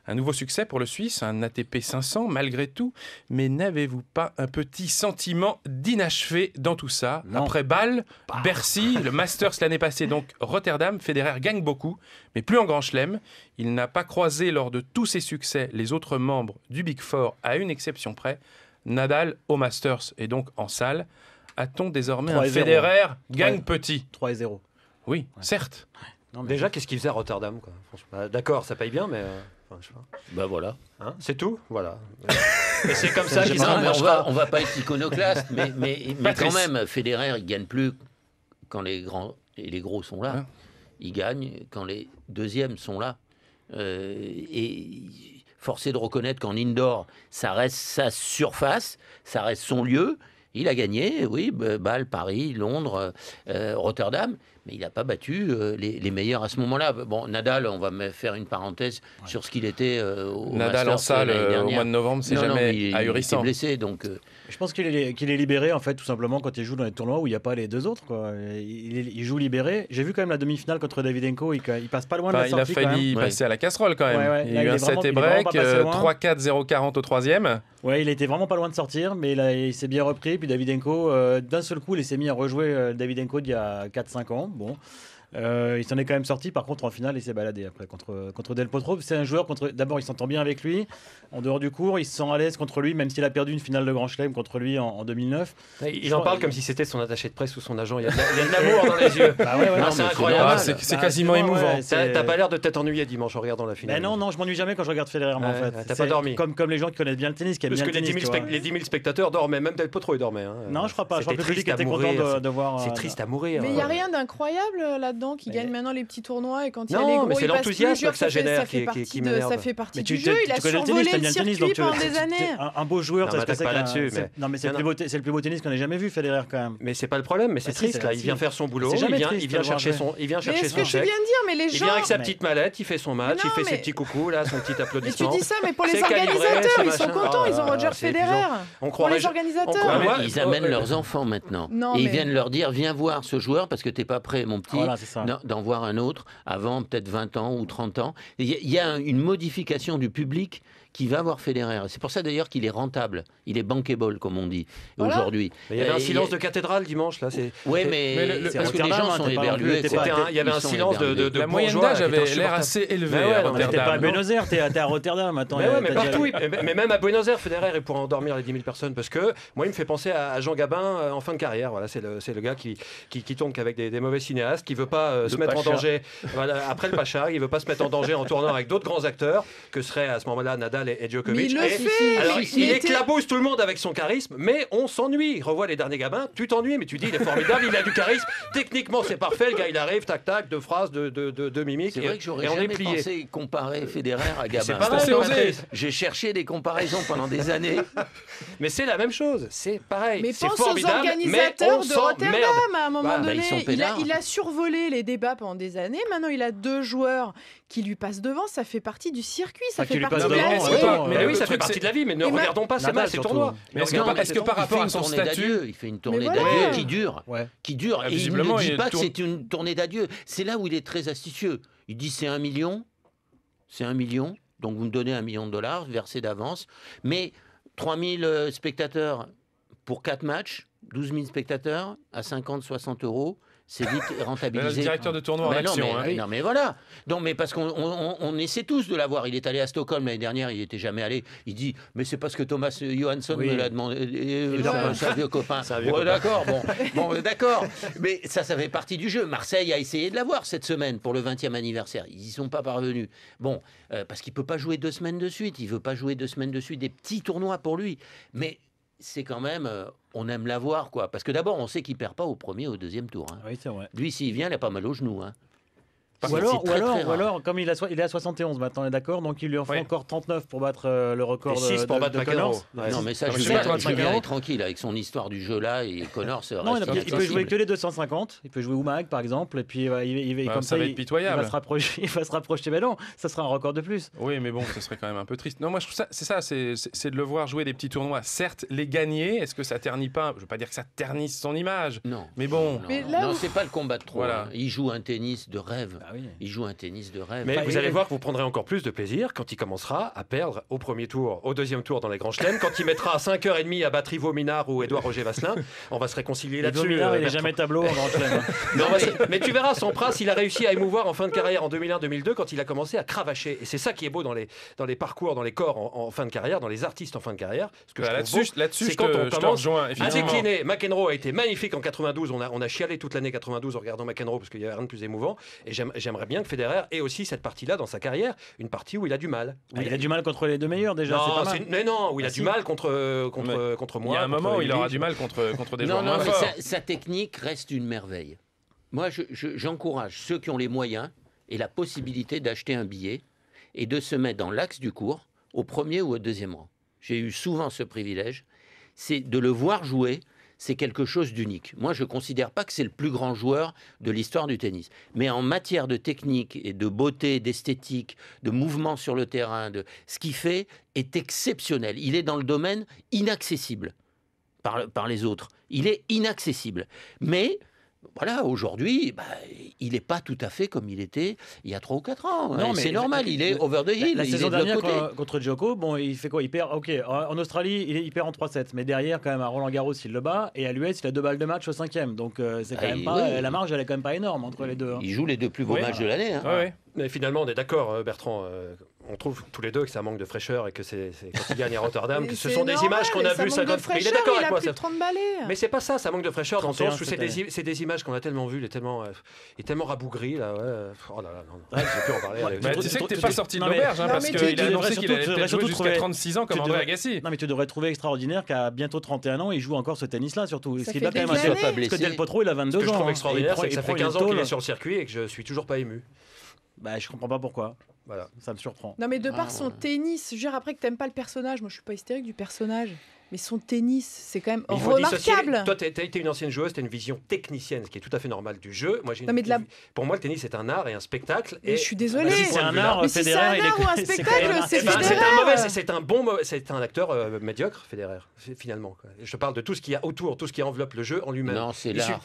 Un nouveau succès pour le Suisse, un ATP 500 malgré tout. Mais n'avez-vous pas un petit sentiment d'inachevé dans tout ça? Après Bâle, Bercy, le Masters l'année passée, donc Rotterdam, Federer gagne beaucoup, mais plus en Grand Chelem. Il n'a pas croisé lors de tous ses succès les autres membres du Big Four, à une exception près. Nadal au Masters et donc en salle. A-t-on désormais un Federer gagne petit? 3-0. Oui, certes. Non, mais déjà, qu'est-ce qu'il faisait à Rotterdam, quoi? D'accord, ça paye bien, mais... je sais pas. Voilà. Hein, c'est tout? Voilà. Et c'est comme ça qu'ils on va pas être iconoclaste, mais quand même, Federer, il gagne plus quand les grands et les gros sont là. Hein? Il gagne quand les deuxièmes sont là. Et forcé de reconnaître qu'en indoor, ça reste sa surface, ça reste son lieu. Il a gagné, oui, Bâle, Paris, Londres, Rotterdam, mais il n'a pas battu les meilleurs à ce moment-là. Bon, Nadal, on va faire une parenthèse sur ce qu'il était au Nadal Masters, en salle au mois de novembre, c'est jamais ahurissant. Il est blessé, donc... Je pense qu'il est libéré, en fait, tout simplement, quand il joue dans les tournois où il n'y a pas les deux autres, quoi. Il joue libéré. J'ai vu quand même la demi-finale contre Davydenko, il passe pas loin de la sortie. Il a failli passer à la casserole, quand même. Il y a eu un set et break, 3-4, 0-40 au 3e. Ouais, il était vraiment pas loin de sortir, mais il s'est bien repris. Puis Davydenko, d'un seul coup, il s'est mis à rejouer Davydenko d'il y a 4-5 ans. Bon. Il s'en est quand même sorti. Par contre, en finale, il s'est baladé après contre Del Potro. C'est un joueur d'abord, il s'entend bien avec lui. En dehors du court, il se sent à l'aise contre lui, même s'il a perdu une finale de Grand Chelem contre lui en 2009. Il en parle comme si c'était son attaché de presse ou son agent. Il y a de l'amour dans les yeux. C'est incroyable. C'est quasiment émouvant. T'as pas l'air de t'être ennuyé dimanche en regardant la finale. Non, je m'ennuie jamais quand je regarde Federer. En fait, t'as pas dormi. Comme les gens qui connaissent bien le tennis, qui aiment bien le tennis. Parce que les 10 000 spectateurs dormaient, même Del Potro il dormait. Non, je crois pas. Je crois que le public était content de voir. C'est triste à mourir. Mais il y a rien d'incroyable là-dedans qui gagne maintenant les petits tournois et quand il y a les gros, mais c'est l'enthousiasme que ça génère qui m'énerve. Ça fait partie du jeu. Il a survolé le circuit pendant des années. Un beau joueur, ça se pas là-dessus. Non, mais c'est le plus beau tennis qu'on ait jamais vu, Federer, quand même. Mais c'est pas le problème, mais c'est triste là. Il vient faire son boulot, il vient chercher son chèque. C'est ce que je viens de dire, mais les gens. Il vient avec sa petite mallette, il fait son match, il fait ses petits coucous là, son petit applaudissement. Mais tu dis ça, mais pour les organisateurs, ils sont contents, ils ont Roger Federer. Pour les organisateurs. Ils amènent leurs enfants maintenant. Et ils viennent leur dire, viens voir ce joueur parce que t'es pas prêt, mon petit, d'en voir un autre avant peut-être 20 ans ou 30 ans. Il y a une modification du public qui va voir Federer. C'est pour ça d'ailleurs qu'il est rentable. Il est bankable, comme on dit aujourd'hui. Mais il y avait un silence de cathédrale dimanche. Oui, mais parce que les gens sont éberlués. Il y avait un silence de la moyenne d'âge avait l'air assez élevée à Rotterdam. T'es pas à Buenos Aires, t'es à Rotterdam. Attends, mais partout, mais même à Buenos Aires, Federer il pourrait endormir les 10 000 personnes parce que moi, il me fait penser à Jean Gabin en fin de carrière. Voilà, c'est le gars qui tourne qu'avec des mauvais cinéastes, qui veut pas se mettre en danger. Voilà, après le Pacha, il veut pas se mettre en danger en tournant avec d'autres grands acteurs que seraient à ce moment-là Nadal et Djokovic. Il éclabousse tout le monde avec son charisme, mais on s'ennuie. Revois les derniers Gabins, tu t'ennuies, mais tu dis il est formidable, il a du charisme. Techniquement, c'est parfait. Le gars, il arrive, tac tac, deux phrases, deux mimiques. C'est vrai que j'aurais jamais pensé comparer Federer à Gabin. C'est pas osé. J'ai cherché des comparaisons pendant des années. Mais c'est la même chose, c'est pareil. Mais c'est pense formidable, aux organisateurs de Rotterdam. À un moment donné, ils il a survolé les débats pendant des années. Maintenant, il a 2 joueurs qui lui passent devant. Ça fait partie du circuit, ça fait partie de la vie. Mais oui, ça fait partie de la vie, mais ne regardons pas ces tournois. Mais est-ce que par rapport à son statut, il fait une tournée d'adieu qui dure. Et il ne dit pas que c'est une tournée d'adieu. C'est là où il est très astucieux. Il dit c'est 1 million, donc vous me donnez $1 million versé d'avance, mais 3 000 spectateurs pour 4 matchs, 12 000 spectateurs à 50-60 €. C'est vite rentabilisé. Le directeur de tournoi en action. Non, mais voilà. Non, mais parce qu'on essaie tous de l'avoir. Il est allé à Stockholm l'année dernière, il n'était jamais allé. Il dit, mais c'est parce que Thomas Johansson me l'a demandé. C'est un vieux copain. D'accord, d'accord. Mais ça fait partie du jeu. Marseille a essayé de l'avoir cette semaine pour le 20e anniversaire. Ils n'y sont pas parvenus. Bon, parce qu'il ne peut pas jouer 2 semaines de suite. Il ne veut pas jouer 2 semaines de suite. Des petits tournois pour lui. Mais c'est quand même, on aime l'avoir, quoi. Parce que d'abord, on sait qu'il perd pas au premier ou au deuxième tour. Hein. Oui, c'est vrai. Lui, s'il vient, il a pas mal au genou. Hein. Ou alors, comme il est à 71 maintenant, on est d'accord, donc il lui en faut encore 39 pour battre le record et 6 pour battre McEnroe. Non, mais ça, Julien est tranquille avec son histoire du jeu là, et Connors reste il peut jouer que les 250, il peut jouer Umag par exemple, et puis comme ça va être pitoyable. Il va se rapprocher, mais non, ça sera un record de plus. Oui, mais bon, ce serait quand même un peu triste. Non, moi je trouve c'est de le voir jouer des petits tournois. Certes, les gagner, est-ce que ça ternit pas? Je veux pas dire que ça ternisse son image. Non. Mais bon. Non, c'est pas le combat de trop. Voilà. Il joue un tennis de rêve. Il joue un tennis de rêve. Mais vous allez voir que vous prendrez encore plus de plaisir quand il commencera à perdre au premier tour, au deuxième tour dans les grands chelems, quand il mettra 5h30 à battre Ivo Minard ou Édouard Roger Vasselin. On va se réconcilier là-dessus. Ivo Minard, il n'est jamais tableau en grand chelem. Mais tu verras, son prince, il a réussi à émouvoir en fin de carrière en 2001-2002 quand il a commencé à cravacher. Et c'est ça qui est beau dans les parcours, dans les corps en fin de carrière, dans les artistes en fin de carrière. Là-dessus, c'est quand on commence à décliner. McEnroe a été magnifique en 92. On a chialé toute l'année 92 en regardant McEnroe parce qu'il n'y avait rien de plus émouvant. Et j'aimerais bien que Federer ait aussi cette partie-là dans sa carrière, une partie où il a du mal. Il a du mal contre les 2 meilleurs déjà. Où il a du mal contre moi. Il y a un moment où il aura du mal contre des joueurs moins forts. Sa technique reste une merveille. Moi, j'encourage ceux qui ont les moyens et la possibilité d'acheter un billet et de se mettre dans l'axe du cours, au premier ou au deuxième rang. J'ai eu souvent ce privilège, c'est de le voir jouer. C'est quelque chose d'unique. Moi, je ne considère pas que c'est le plus grand joueur de l'histoire du tennis. Mais en matière de technique et de beauté, d'esthétique, de mouvement sur le terrain, ce qu'il fait est exceptionnel. Il est dans le domaine inaccessible par les autres. Il est inaccessible. Mais voilà, aujourd'hui, il n'est pas tout à fait comme il était il y a 3 ou 4 ans. Non, c'est normal, il est over the hill. La saison dernière contre Djoko, il fait quoi? Il perd. Ok, en Australie, il perd en 3-7, mais derrière, quand même, à Roland-Garros, il le bat, et à l'US, il a 2 balles de match au 5e. Donc c'est quand même pas. La marge, elle est quand même pas énorme entre les deux. Il joue les 2 plus beaux matchs de l'année. Mais finalement, on est d'accord, Bertrand. On trouve tous les deux que ça manque de fraîcheur et que c'est quand il gagne à Rotterdam, que ce sont des images qu'on a vues 50 fois. Il est d'accord avec moi. Ça... Mais c'est pas ça manque de fraîcheur dans le sens où c'est des images qu'on a tellement vues, il est tellement rabougri là. Oh là là, non. Je vais plus en parler. Tu sais que t'es pas sorti de l'auberge parce qu'il a annoncé qu'il allait peut-être jouer jusqu'à 36 ans comme André Agassi. Non mais tu devrais trouver extraordinaire qu'à bientôt 31 ans, il joue encore ce tennis-là surtout. Ce qui est quand même assez parce que Del Potro, il a 22 ans. Ce que je trouve extraordinaire, c'est que ça fait 15 ans qu'il est sur le circuit et que je suis toujours pas ému. Je comprends pas pourquoi. Voilà, ça me surprend. Non, mais de par son tennis, je veux dire, après que t'aimes pas le personnage, moi je suis pas hystérique du personnage, mais son tennis, c'est quand même remarquable. Toi, t'as été une ancienne joueuse, t'as une vision technicienne, ce qui est tout à fait normal du jeu. Moi, pour moi, le tennis c'est un art et un spectacle. Mais je suis désolée. C'est un art, mais si c'est un art ou un spectacle, c'est Federer. C'est un acteur médiocre, Federer, finalement. Je parle de tout ce qu'il y a autour, tout ce qui enveloppe le jeu en lui-même. Non, c'est l'art.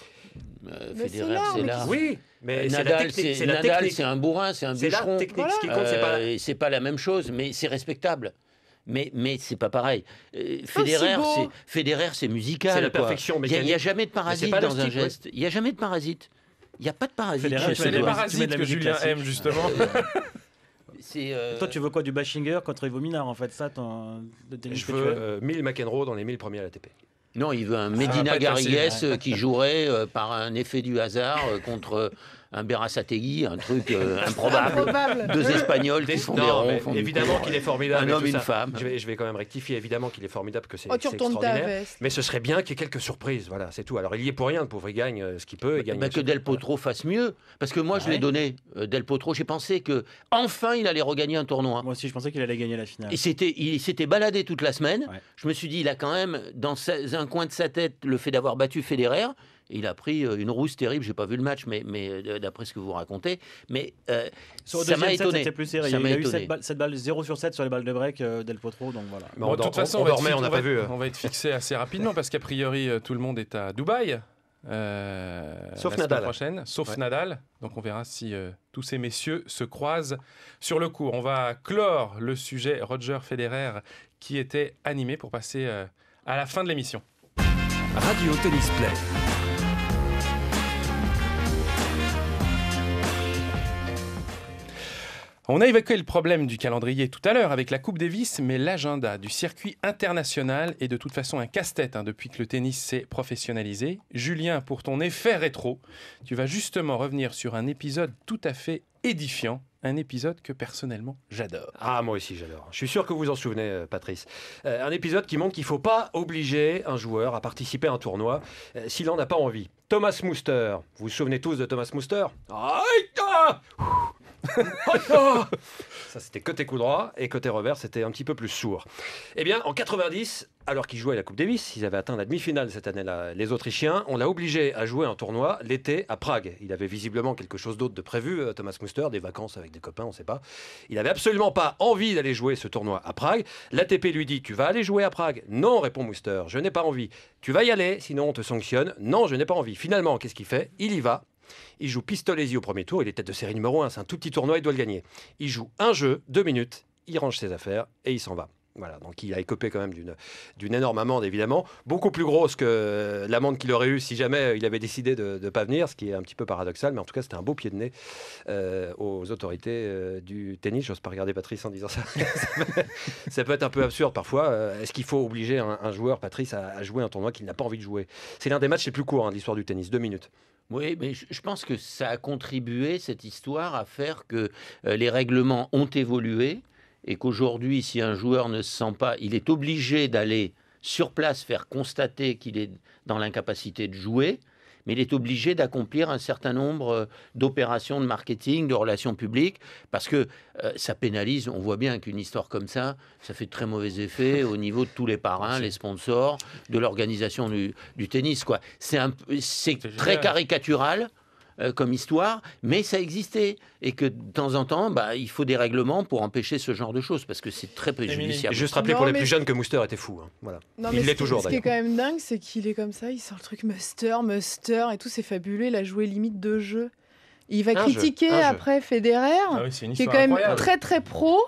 Federer, c'est l'art. Oui, mais Nadal, c'est un bourrin, c'est un bûcheron. C'est la technique. Ce qui compte, c'est pas la même chose, mais c'est respectable. Mais c'est pas pareil. Federer, c'est musical. C'est la quoi. perfection Il mécanique. n'y a jamais de parasite pas dans le un style, geste. Il n'y a jamais de parasite. Il n'y a pas de parasite. Federer, C'est les parasites que Julien aime, justement. Toi, tu veux quoi, du Bashinger contre Ivo Minard, en fait, ça, de tennis Je que tu aimes veux 1000 McEnroe dans les 1000 premiers à l'ATP. Non, il veut un va Medina pas être Garrigues facile, qui jouerait par un effet du hasard contre un Berasategui, un truc improbable. Improbable. Deux Espagnols qui font des Non, ronds. mais font du évidemment coup, qu'il est formidable. Un et homme, tout une ça. femme. Je vais quand même rectifier, évidemment qu'il est formidable, que c'est Oh, tu c'est retournes ta extraordinaire. veste. Mais ce serait bien qu'il y ait quelques surprises, voilà, c'est tout. Alors il y est pour rien, le pauvre, il gagne ce qu'il peut. Il gagne Que Del Potro fasse mieux. Parce que moi, je l'ai donné, Del Potro. J'ai pensé que enfin il allait regagner un tournoi. Moi aussi, je pensais qu'il allait gagner la finale. Et il s'était baladé toute la semaine. Ouais. Je me suis dit, il a quand même, dans un coin de sa tête, le fait d'avoir battu Federer. Et il a pris une rousse terrible. J'ai pas vu le match, mais d'après ce que vous racontez. Mais Sur le ça m'a deuxième set, étonné. c'était plus serré. Ça Il m'a y a eu étonné. 7 balles, 0 sur 7 sur les balles de break Del Potro, donc voilà. Mais Bon, de toute façon, on va être dormait, fi- on n'a va pas vu. on va être fixé assez rapidement parce qu'a priori, tout le monde est à Dubaï. Sauf la semaine Nadal. prochaine, sauf Ouais. Nadal. Donc on verra si tous ces messieurs se croisent sur le court. On va clore le sujet Roger Federer qui était animé pour passer à la fin de l'émission. Radio Tennis Play. On a évoqué le problème du calendrier tout à l'heure avec la Coupe Davis, mais l'agenda du circuit international est de toute façon un casse-tête depuis que le tennis s'est professionnalisé. Julien, pour ton effet rétro, tu vas justement revenir sur un épisode tout à fait édifiant, un épisode que personnellement j'adore. Ah, moi aussi, j'adore. Je suis sûr que vous vous en souvenez, Patrice. Un épisode qui montre qu'il ne faut pas obliger un joueur à participer à un tournoi s'il n'en a pas envie. Thomas Muster. Vous vous souvenez tous de Thomas Muster? Ça, c'était côté coup droit, et côté revers, c'était un petit peu plus sourd. Eh bien, en 90, alors qu'ils jouaient la Coupe Davis, ils avaient atteint la demi-finale cette année-là, les Autrichiens, on l'a obligé à jouer un tournoi l'été à Prague. Il avait visiblement quelque chose d'autre de prévu, Thomas Muster, des vacances avec des copains, on ne sait pas. Il n'avait absolument pas envie d'aller jouer ce tournoi à Prague. L'ATP lui dit: tu vas aller jouer à Prague? Non, répond Muster, je n'ai pas envie. Tu vas y aller, sinon on te sanctionne. Non, je n'ai pas envie. Finalement, qu'est-ce qu'il fait? Il y va. Il joue Pistolesi au premier tour, il est tête de série numéro 1, c'est un tout petit tournoi, il doit le gagner. Il joue un jeu, 2 minutes, il range ses affaires et il s'en va. Voilà, donc il a écopé quand même d'une énorme amende, évidemment, beaucoup plus grosse que l'amende qu'il aurait eue si jamais il avait décidé de ne pas venir, ce qui est un petit peu paradoxal, mais en tout cas c'était un beau pied de nez aux autorités du tennis. J'ose pas regarder Patrice en disant ça. Ça peut être un peu absurde parfois. Est-ce qu'il faut obliger un joueur, Patrice, à jouer un tournoi qu'il n'a pas envie de jouer? C'est l'un des matchs les plus courts de l'histoire du tennis, 2 minutes. Oui, mais je pense que ça a contribué, cette histoire, à faire que les règlements ont évolué et qu'aujourd'hui, si un joueur ne se sent pas, il est obligé d'aller sur place faire constater qu'il est dans l'incapacité de jouer, mais il est obligé d'accomplir un certain nombre d'opérations de marketing, de relations publiques, parce que ça pénalise. On voit bien qu'une histoire comme ça fait de très mauvais effets au niveau de tous les parrains, les sponsors, de l'organisation du tennis, quoi. C'est très caricatural comme histoire, mais ça existait. Et que de temps en temps, il faut des règlements pour empêcher ce genre de choses, parce que c'est très préjudiciable. Et juste rappeler Non, pour les mais- plus jeunes que Muster était fou. Voilà. Non, Il mais l'est toujours Ce qui est d'ailleurs. quand même dingue, c'est qu'il est comme ça, il sort le truc Muster et tout, c'est fabuleux. Il a joué limite 2 jeux. Il va Un jeu, critiquer un jeu. après Federer, Ah oui, c'est une qui est histoire quand même incroyable. très très pro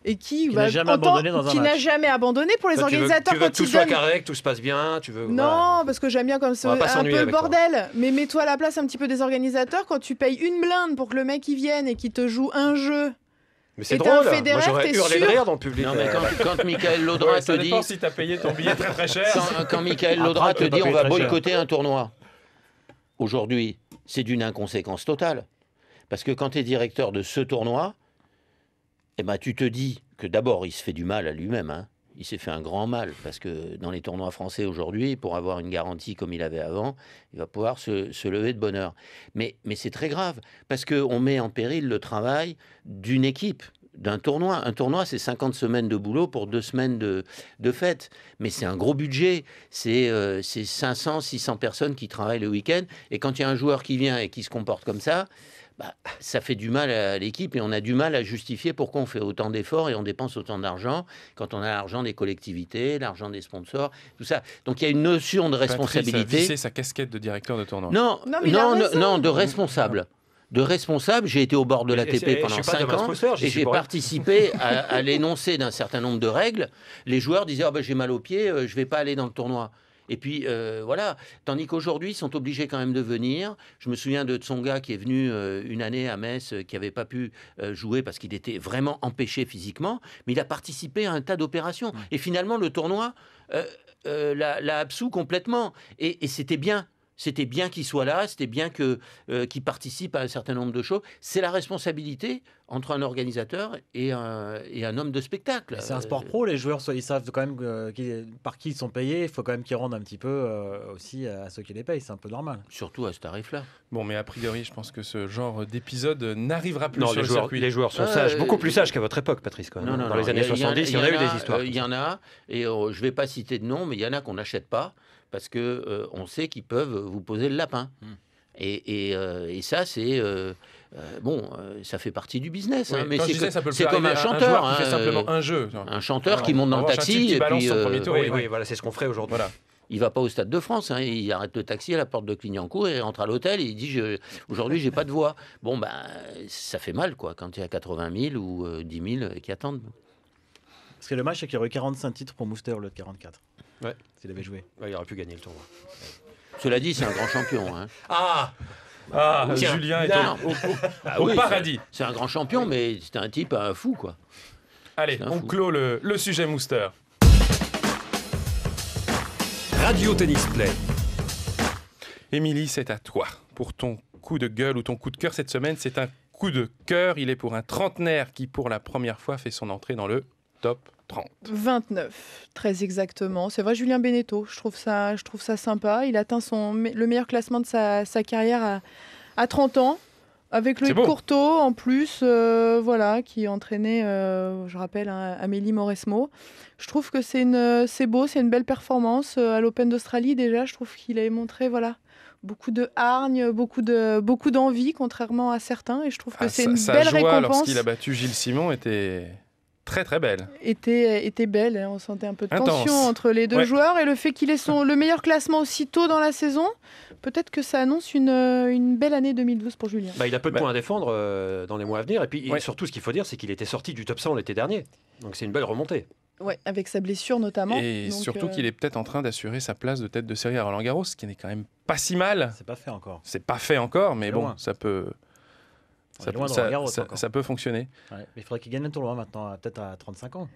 et qui n'a jamais abandonné dans un qui n'a match. jamais abandonné pour les Toi, organisateurs tu veux que quand tout ils soit donnent. carré, que tout se passe bien, tu veux. Non, voilà. parce que j'aime bien comme ça, On va pas un s'ennuyer peu le avec toi. bordel. Mais mets-toi à la place un petit peu des organisateurs quand tu payes une blinde pour que le mec y vienne et qu'il te joue un jeu. Mais c'est Et t'as un drôle. Federer, Moi, j'aurais t'es hurlé de sûr rire dans le public. Non, mais quand Michael Laudra Ouais, te ça dit... dépend si tu as payé ton billet très très cher. Quand Michael À Laudra Prague, te t'as dit pas on payé va très cher. boycotter un tournoi, aujourd'hui, c'est d'une inconséquence totale. Parce que quand tu es directeur de ce tournoi, tu te dis que d'abord, il se fait du mal à lui-même. Hein. Il s'est fait un grand mal. Parce que dans les tournois français aujourd'hui, pour avoir une garantie comme il avait avant, il va pouvoir se lever de bonne heure. Mais c'est très grave. Parce qu'on met en péril le travail d'une équipe. D'un tournoi. Un tournoi, c'est 50 semaines de boulot pour 2 semaines de fête. Mais c'est un gros budget. C'est 500, 600 personnes qui travaillent le week-end. Et quand il y a un joueur qui vient et qui se comporte comme ça, ça fait du mal à l'équipe et on a du mal à justifier pourquoi on fait autant d'efforts et on dépense autant d'argent quand on a l'argent des collectivités, l'argent des sponsors, tout ça. Donc il y a une notion de Patrice a responsabilité. vissé sa casquette de directeur de tournoi. Non, Non, mais il a raison. de responsable. de responsable. J'ai été au bord de l'ATP pendant 5 ans et j'ai participé à l'énoncé d'un certain nombre de règles. Les joueurs disaient j'ai mal au pied, je ne vais pas aller dans le tournoi. Et puis voilà, tandis qu'aujourd'hui, ils sont obligés quand même de venir. Je me souviens de Tsonga qui est venu une année à Metz, qui n'avait pas pu jouer parce qu'il était vraiment empêché physiquement, mais il a participé à un tas d'opérations. Et finalement, le tournoi l'a absous complètement. Et c'était bien. C'était bien qu'il soit là, c'était bien qu'il participe à un certain nombre de choses. C'est la responsabilité entre un organisateur et un homme de spectacle. C'est un sport pro, les joueurs ils savent quand même par qui ils sont payés. Il faut quand même qu'ils rendent un petit peu aussi à ceux qui les payent, c'est un peu normal. Surtout à ce tarif-là. Bon, mais a priori, je pense que ce genre d'épisode n'arrivera plus sur le circuit. Les joueurs sont sages, beaucoup plus sages qu'à votre époque, Patrice. Quand même. Dans les années 70, il y en a eu des histoires. Il y en a, et je ne vais pas citer de nom, mais il y en a qu'on n'achète pas. Parce que on sait qu'ils peuvent vous poser le lapin. Et ça, c'est ça fait partie du business. Oui, mais c'est comme un chanteur qui fait simplement un jeu. Un chanteur qui monte dans le taxi et puis son premier tour. Oui, voilà, c'est ce qu'on ferait aujourd'hui. Voilà. Il va pas au Stade de France, il arrête le taxi à la porte de Clignancourt et rentre à l'hôtel et il dit aujourd'hui j'ai pas de voix. Bon ça fait mal quoi quand il y a 80 000 ou 10 000 qui attendent. Parce que le match c'est qu'il y aurait 45 titres pour Mouster au lieu de 44. Ouais. S'il avait joué. Il aurait pu gagner le tournoi. Cela dit, c'est un grand champion. Julien est au paradis. C'est un grand champion, mais c'est un type un fou, quoi. Allez, on clôt le sujet Mouster. Radio Tennis Play. Émilie, c'est à toi. Pour ton coup de gueule ou ton coup de cœur cette semaine, c'est un coup de cœur. Il est pour un trentenaire qui, pour la première fois, fait son entrée dans le top 30. 29, très exactement. C'est vrai, Julien Beneteau, je trouve ça sympa. Il atteint le meilleur classement de sa carrière à 30 ans, avec Loïc Courteau en plus, qui entraînait, je rappelle, Amélie Mauresmo. Je trouve que c'est beau, c'est une belle performance. À l'Open d'Australie déjà, je trouve qu'il avait montré beaucoup de hargne, beaucoup d'envie, contrairement à certains. Et je trouve que c'est une belle récompense. Sa joie lorsqu'il a battu Gilles Simon était... très très belle. Était belle, on sentait un peu de tension entre les deux Ouais. joueurs et le fait qu'il ait le meilleur classement aussi tôt dans la saison, peut-être que ça annonce une belle année 2012 pour Julien. Il a peu de points à défendre dans les mois à venir et puis surtout ce qu'il faut dire c'est qu'il était sorti du top 100 l'été dernier. Donc c'est une belle remontée. Ouais, avec sa blessure notamment. Et donc, surtout qu'il est peut-être en train d'assurer sa place de tête de série à Roland-Garros, ce qui n'est quand même pas si mal. C'est pas fait encore. C'est pas fait encore, mais bon, ça peut... Ça peut fonctionner. Ouais, mais il faudrait qu'il gagne le tournoi maintenant, peut-être à 35 ans.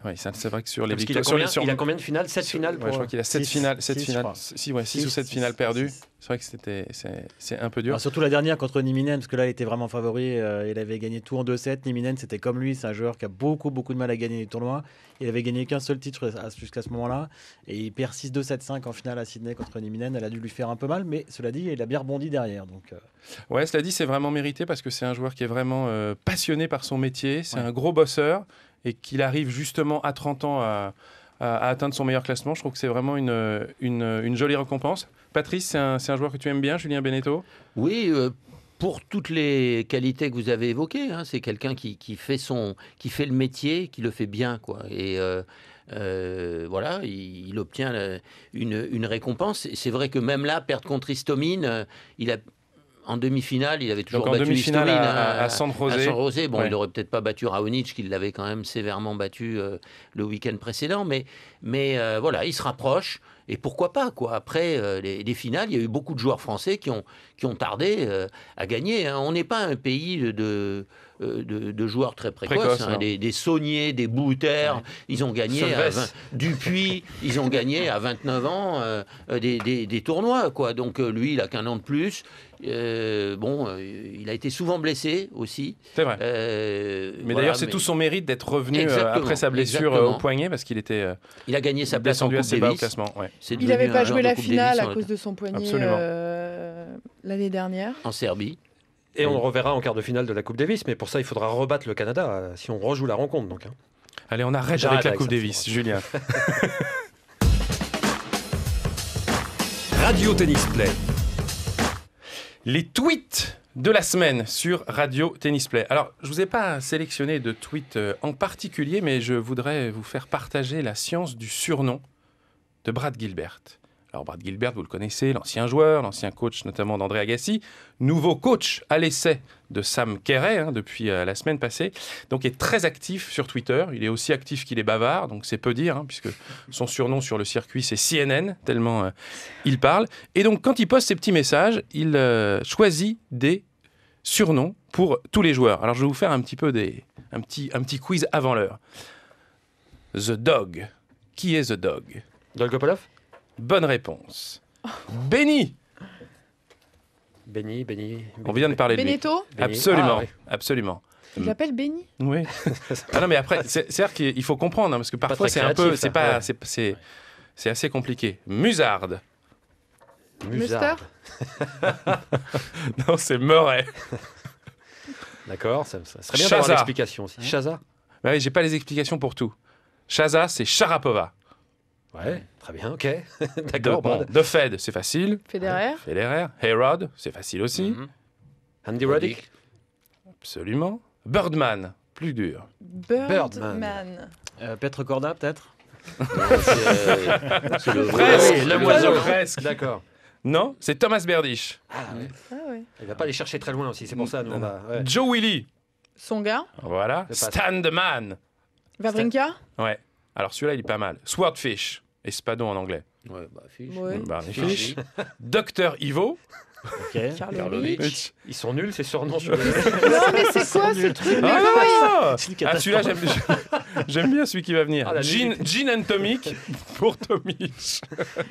Oui, c'est vrai que sur les victoires... Il a combien de finales 7 finales Je crois qu'il a 7 finales. 6 ou 7 finales perdues. C'est vrai que c'est un peu dur. Alors, surtout la dernière contre Nieminen, parce que là, il était vraiment favori. Il avait gagné tout en 2-7. Nieminen, c'était comme lui. C'est un joueur qui a beaucoup de mal à gagner les tournois. Il avait gagné qu'un seul titre jusqu'à ce moment-là. Et il perd 6-2, 7-5 en finale à Sydney contre Nieminen. Elle a dû lui faire un peu mal, mais cela dit, il a bien rebondi derrière. Donc, ouais, cela dit, c'est vraiment mérité parce que c'est un joueur qui est vraiment passionné par son métier. C'est un gros bosseur. Et qu'il arrive justement à 30 ans à atteindre son meilleur classement, je trouve que c'est vraiment une jolie récompense. Patrice, c'est un joueur que tu aimes bien, Julien Beneteau ? Oui, pour toutes les qualités que vous avez évoquées. C'est quelqu'un qui fait le métier, qui le fait bien, quoi. Et voilà, il obtient une récompense. Et c'est vrai que même là, perdre contre Istomin, en demi-finale, il avait toujours battu demi-finale Istomin à San José. Bon, il n'aurait peut-être pas battu Raonic, qui l'avait quand même sévèrement battu le week-end précédent. Mais voilà, il se rapproche. Et pourquoi pas, quoi. Après les finales, il y a eu beaucoup de joueurs français qui ont tardé à gagner. On n'est pas un pays de joueurs très précoces. Des Saunier, des Bouter, ils ont gagné Dupuis, ils ont gagné à 29 ans des tournois, quoi. Donc lui, il a qu'un an de plus. Il a été souvent blessé aussi. C'est vrai. Mais d'ailleurs, c'est tout son mérite d'être revenu après sa blessure au poignet, parce qu'il était. Il a gagné sa place en Coupe assez bas au classement. Ouais. Il n'avait pas joué la finale à cause de son poignet l'année dernière. En Serbie. Et on le reverra en quart de finale de la Coupe Davis, mais pour ça, il faudra rebattre le Canada si on rejoue la rencontre. Donc, Allez, on arrête avec la Coupe Davis, Julien. Radio Tennis Play. Les tweets de la semaine sur Radio Tennis Play. Alors, je ne vous ai pas sélectionné de tweets en particulier, mais je voudrais vous faire partager la science du surnom de Brad Gilbert. Alors Brad Gilbert, vous le connaissez, l'ancien joueur, l'ancien coach notamment d'André Agassi, nouveau coach à l'essai de Sam Querrey depuis la semaine passée, donc est très actif sur Twitter. Il est aussi actif qu'il est bavard, donc c'est peu dire, puisque son surnom sur le circuit c'est CNN, tellement il parle. Et donc quand il poste ses petits messages, il choisit des surnoms pour tous les joueurs. Alors je vais vous faire un petit quiz avant l'heure. The Dog. Qui est The Dog? Dolgopolov. Bonne réponse. Benny. Benny. On vient de parler de lui. Benetto. Absolument, Ah, oui. absolument. Il l'appelle Benny. Oui. Ah non, mais après, c'est-à-dire qu'il faut comprendre, parce que parfois très c'est un peu, créatif, c'est assez compliqué. Musard. Muster. Non, c'est Murray. D'accord, ça serait bien d'avoir Chaza. l'explication aussi. Chaza. Bah oui, j'ai pas les explications pour tout. Chaza, c'est Sharapova. Ouais, très bien, ok. D'accord, Brad. The Fed, c'est facile. Federer. Federer. Herod, c'est facile aussi. Mhm. Andy Roddick. Absolument. Birdman, plus dur. Birdman. Petre Corda, peut-être. C'est le Presque, oui, le le oiseau oiseau. presque. D'accord. Non, c'est Thomas Berdych. Ah, ouais. Ah ouais. Il va pas les chercher très loin aussi, c'est pour ça, nous, on va... ouais. Joe Willy. Son gars. Voilà. C'est pas- Stan the Man. Vavrinka. Ouais. Alors celui-là, il est pas mal. Swordfish. Espadon en anglais. Ouais, bah, fiche. Ouais. Magnifique. Dr Ivo. Ok. Karlovic. Ils sont nuls, ces surnoms sur le... Non mais c'est quoi ce truc? Mais Ah, comment C'est une ah, celui-là, catastrophe. j'aime bien celui qui va venir. Ah, la Gin, musique. Gin and Tonic pour Tomic.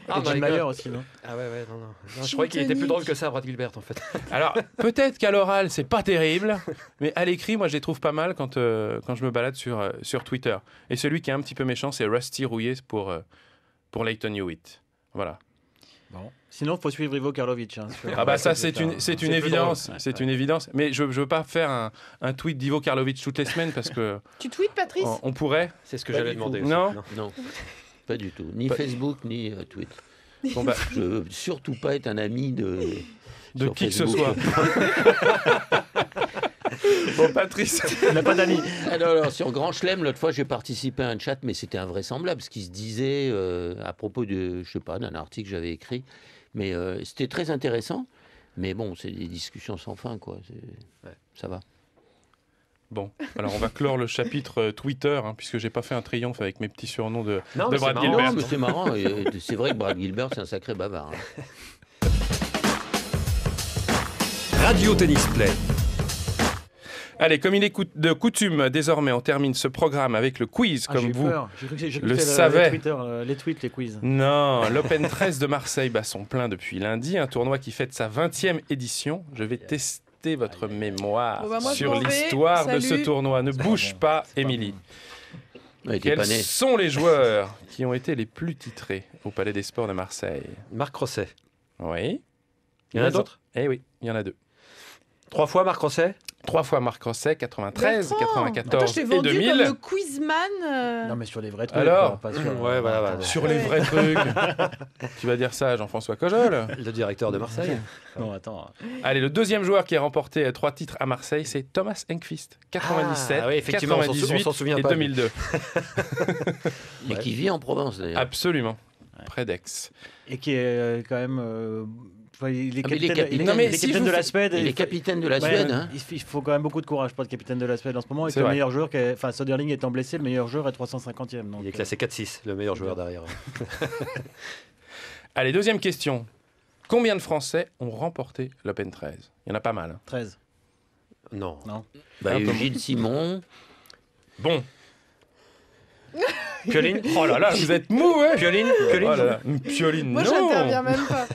Ah, Jim my Mayer God. aussi, non? Ah ouais, non, je croyais qu'il était plus drôle que ça, Brad Gilbert, en fait. Alors, peut-être qu'à l'oral, c'est pas terrible, mais à l'écrit, moi, je les trouve pas mal quand je me balade sur Twitter. Et celui qui est un petit peu méchant, c'est Rusty Rouillet pour Leighton Hewitt. Voilà. Bon. Sinon, il faut suivre Ivo Karlovic. Ah bah ça, c'est Twitter. une plus évidence. drôle. C'est une évidence. Mais je veux pas faire un tweet d'Ivo Karlovic toutes les semaines parce que Tu tweets Patrice? on pourrait. C'est ce que Pas j'allais du demander tout. aussi. Non. Non, pas du tout. Ni Pas- Facebook, ni Twitter. Bon, bah, Je veux surtout pas être un ami de sur qui que ce Facebook. soit. Bon, Patrice. Il n'a pas d'amis. Alors, sur Grand Chelem, l'autre fois, j'ai participé à un chat, mais c'était invraisemblable ce qui se disait à propos je sais pas, d'un article que j'avais écrit. Mais c'était très intéressant. Mais bon, c'est des discussions sans fin, quoi. Ça va. Bon, alors on va clore le chapitre Twitter, puisque j'ai pas fait un triomphe avec mes petits surnoms de Non, mais Brad c'est marrant. Gilbert. Non, mais c'est marrant. Et c'est vrai que Brad Gilbert, c'est un sacré bavard. Radio Tennis Play. Allez, comme il est de coutume, désormais, on termine ce programme avec le quiz, Ah, comme j'ai eu vous. peur. J'ai cru que le c'était savais. les tweets, les quiz. Non, l'Open 13 de Marseille bat son plein depuis lundi, un tournoi qui fête sa 20e édition. Je vais tester votre mémoire Bon, bah, moi, je sur m'en vais. l'histoire de ce Salut. tournoi. Ne bouge bon, pas, c'est pas Émilie. Ouais, t'es Quels pas né. sont les joueurs qui ont été les plus titrés au Palais des Sports de Marseille? Marc Rosset. Oui. Il y en a d'autres? Eh oui, il y en a 2. 3 fois Marc Rosset? 3 fois Marc Rosset, 93, Bertrand. 94 Attends, je t'ai et vendu 2000. comme le quizman. Non, mais sur les vrais trucs. Alors quoi, pas sur, Ouais, voilà. Sur les vrais trucs. Tu vas dire ça à Jean-François Cojol. Le directeur de Marseille. Non, attends. Allez, le deuxième joueur qui a remporté 3 titres à Marseille, c'est Thomas Enqvist. 97, Ah oui, effectivement, on s'en 98 s'en souvient et pas. 2002. Et qui vit en Provence, d'ailleurs. Absolument. Près d'Aix. Et qui est quand même. Il est Ah, mais il est capitaine, capitaine. Non, mais il est si capitaine je de vous la fais- Suède. Il et- est capitaine de la Ouais, Suède. Hein. Il faut quand même beaucoup de courage pour être capitaine de la Suède en ce moment. Et C'est que le vrai. meilleur joueur, enfin Söderling étant blessé, le meilleur joueur est 350e. Donc, Il est classé 4-6, le meilleur joueur derrière. Allez, deuxième question. Combien de Français ont remporté l'Open 13? Il y en a pas mal. 13. Non. Bah, il y a Un eu peu Gilles Simon. Bon. Pioline? Oh là là, vous êtes mou, hein? Pioline? Oh là là. Pioline, Moi, non. j'interviens même pas.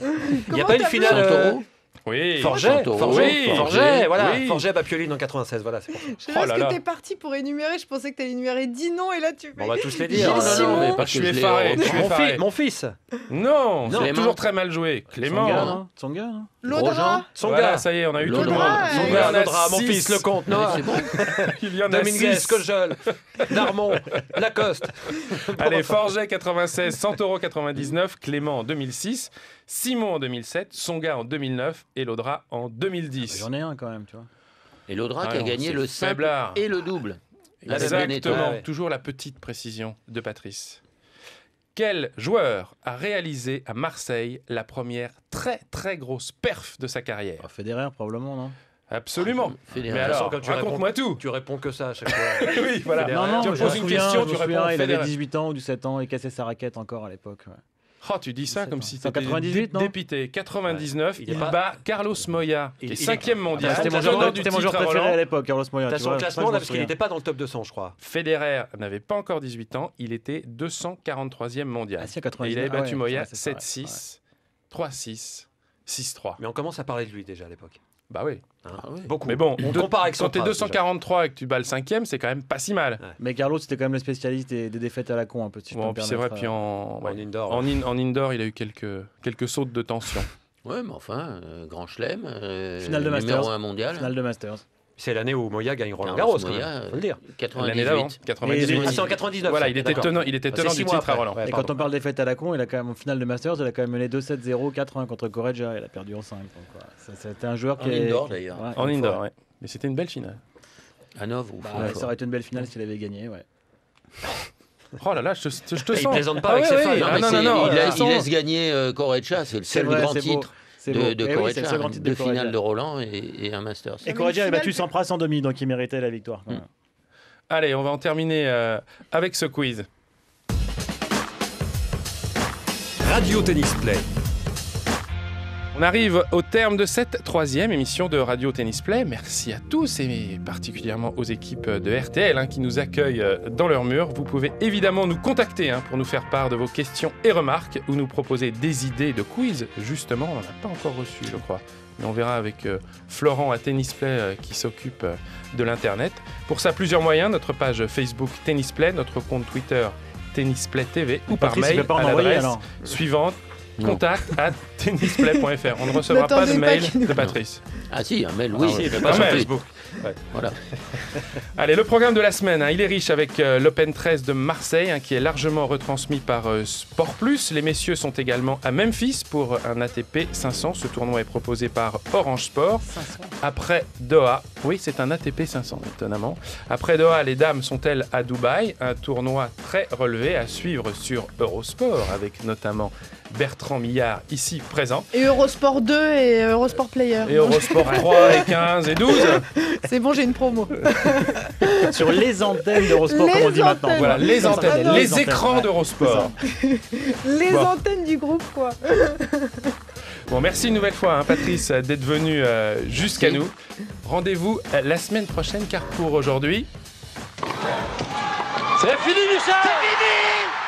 Il n'y a pas une finale. Santoro. Oui. Forget, Santoro. Forget, Oui, Forget, voilà. oui. Forget bat Pioline en 96, voilà, c'est pour ça. Je sais Oh pas là ce là. que t'es parti pour énumérer. Je pensais que t'allais énumérer 10 noms et là tu fais. Bon, on va tous les Gilles dire. Non, Simon. non, mais pas Je suis que je l'ai effaré. en- Je suis effaré. Mon fils. Non, Non. c'est Clément. toujours très mal joué. Clément. Tsonga, non Tsonga, non Laudra. Grosjean. Son Voilà, gars. ça y est, on a eu tout le Laudra. monde. Ouais. Il y en a Laudra, mon six. fils, le comte, Ouais, Noah. c'est bon. Il y en a Dominguez, 6. Kojol, Darmon, Lacoste. Allez, Forget 96, Santoro 99, Clément en 2006, Simon en 2007, Songa en 2009 et Laudra en 2010. J'en ai un quand même, tu vois. Et l'Audra qui Ah a non, gagné c'est le simple faiblard. et le double. Avec Benetton. Exactement, Ah ouais. toujours la petite précision de Patrice. Quel joueur a réalisé à Marseille la première très très grosse perf de sa carrière? Federer, probablement, non? Absolument. Federer. Mais alors, Quand tu raconte-moi tout. Tu réponds que ça à chaque fois. Oui, voilà. Federer. Non, Tu me je poses me une souviens, question, je tu me souviens, réponds il avait Federer. 18 ans ou 17 ans, il cassait sa raquette encore à l'époque. Ouais. Oh, tu dis ça comme si C'est en c'était 98, non dépité. 99, Ouais. il bat Carlos Moya, qui est 5e mondial. C'était mon teneur joueur, du c'était mon joueur titre à préféré Roland. à l'époque, Carlos Moya. T'as tu son vois, classement ça, je là m'en parce qu'il souviens. n'était pas dans le top 200, je crois. Federer n'avait pas encore 18 ans, il était 243e mondial. Ah, si, à Et 99, il avait battu ouais, Moya c'est ça, 7-6, 3-6, 6-3. Mais on commence à parler de lui déjà à l'époque. Bah oui. Hein. Ah oui. Beaucoup. Mais bon, on compare avec quand t'es Sampras, déjà. 243 et que tu bats le 5e, c'est quand même pas si mal. Mais Carlos, c'était quand même le spécialiste des défaites à la con, un peu. Si je peux Bon, me puis c'est vrai, permettre, puis en indoor. en indoor, il a eu quelques sautes de tension. Ouais, mais enfin, Grand Chelem, Finale de numéro Masters. 1 mondial. Finale de Masters. C'est l'année où Moya gagne Roland Carlos Garros, quand Moya, même, faut le dire. L'année d'avant, 98. 98. Ah, c'est en 99. Voilà, ça. il était D'accord. tenant, C'est du 6 mois titre à après. Roland. Ouais, Et pardon. quand on parle des fêtes à la con, il a quand même en finale de Masters, il a quand même mené 2-7-0, 4-1 contre Correggia, il a perdu en 5. Donc, voilà. C'était un joueur En qui est indoor, d'ailleurs. Ouais, En une indoor, fois. ouais. Mais c'était une belle finale. Hanovre ou Bah, Francfort. ça aurait été une belle finale s'il avait gagné, ouais. Oh là là, je te Il sens. plaisante pas Ah avec ouais, ses ouais, fans. ah Non, mais non, c'est- non, il, de toute il façon- laisse gagner Correggia, c'est le seul vrai, grand c'est beau. titre C'est de beau. Eh oui, c'est le Correggia, seul grand titre deux de Correggia. finales de Roland et un Masters. Et Mais Correggia une a battu finale- Sampras en demi, donc il méritait la victoire. quand même. Allez, on va en terminer avec ce quiz. Radio Tennis Play. On arrive au terme de cette 3e émission de Radio Tennis Play. Merci à tous et particulièrement aux équipes de RTL qui nous accueillent dans leur mur. Vous pouvez évidemment nous contacter pour nous faire part de vos questions et remarques ou nous proposer des idées de quiz. Justement, on n'en a pas encore reçu, je crois. Mais on verra avec Florent à Tennis Play qui s'occupe de l'Internet. Pour ça, plusieurs moyens. Notre page Facebook Tennis Play, notre compte Twitter Tennis Play TV ou par Patrice, il mail peut pas en à envoyer, l'adresse alors. suivante. Non. contact@tennisplay.fr. On ne recevra pas de N'attendez pas mail qu'il nous- de Patrice. Ah si, un mail, oui. Ah, oui, mais pas quand sur même. Facebook. Voilà. Allez, le programme de la semaine, il est riche avec l'Open 13 de Marseille qui est largement retransmis par Sport Plus. Les messieurs sont également à Memphis pour un ATP 500. Ce tournoi est proposé par Orange Sport. Après Doha, oui, c'est un ATP 500, étonnamment. Après Doha, les dames sont-elles à Dubaï? Un tournoi très relevé à suivre sur Eurosport avec notamment Bertrand Millard ici présent. Et Eurosport 2 et Eurosport Player. Et Eurosport 3 et 15 et 12. C'est bon, j'ai une promo. Sur les antennes d'Eurosport, Les comme on dit maintenant. antennes. Voilà, les antennes, Ah non, les écrans ouais. d'Eurosport. Les Bon. antennes du groupe, quoi. Bon, merci une nouvelle fois, Patrice, d'être venu jusqu'à nous. Rendez-vous la semaine prochaine, car pour aujourd'hui... C'est fini, Michel! C'est fini!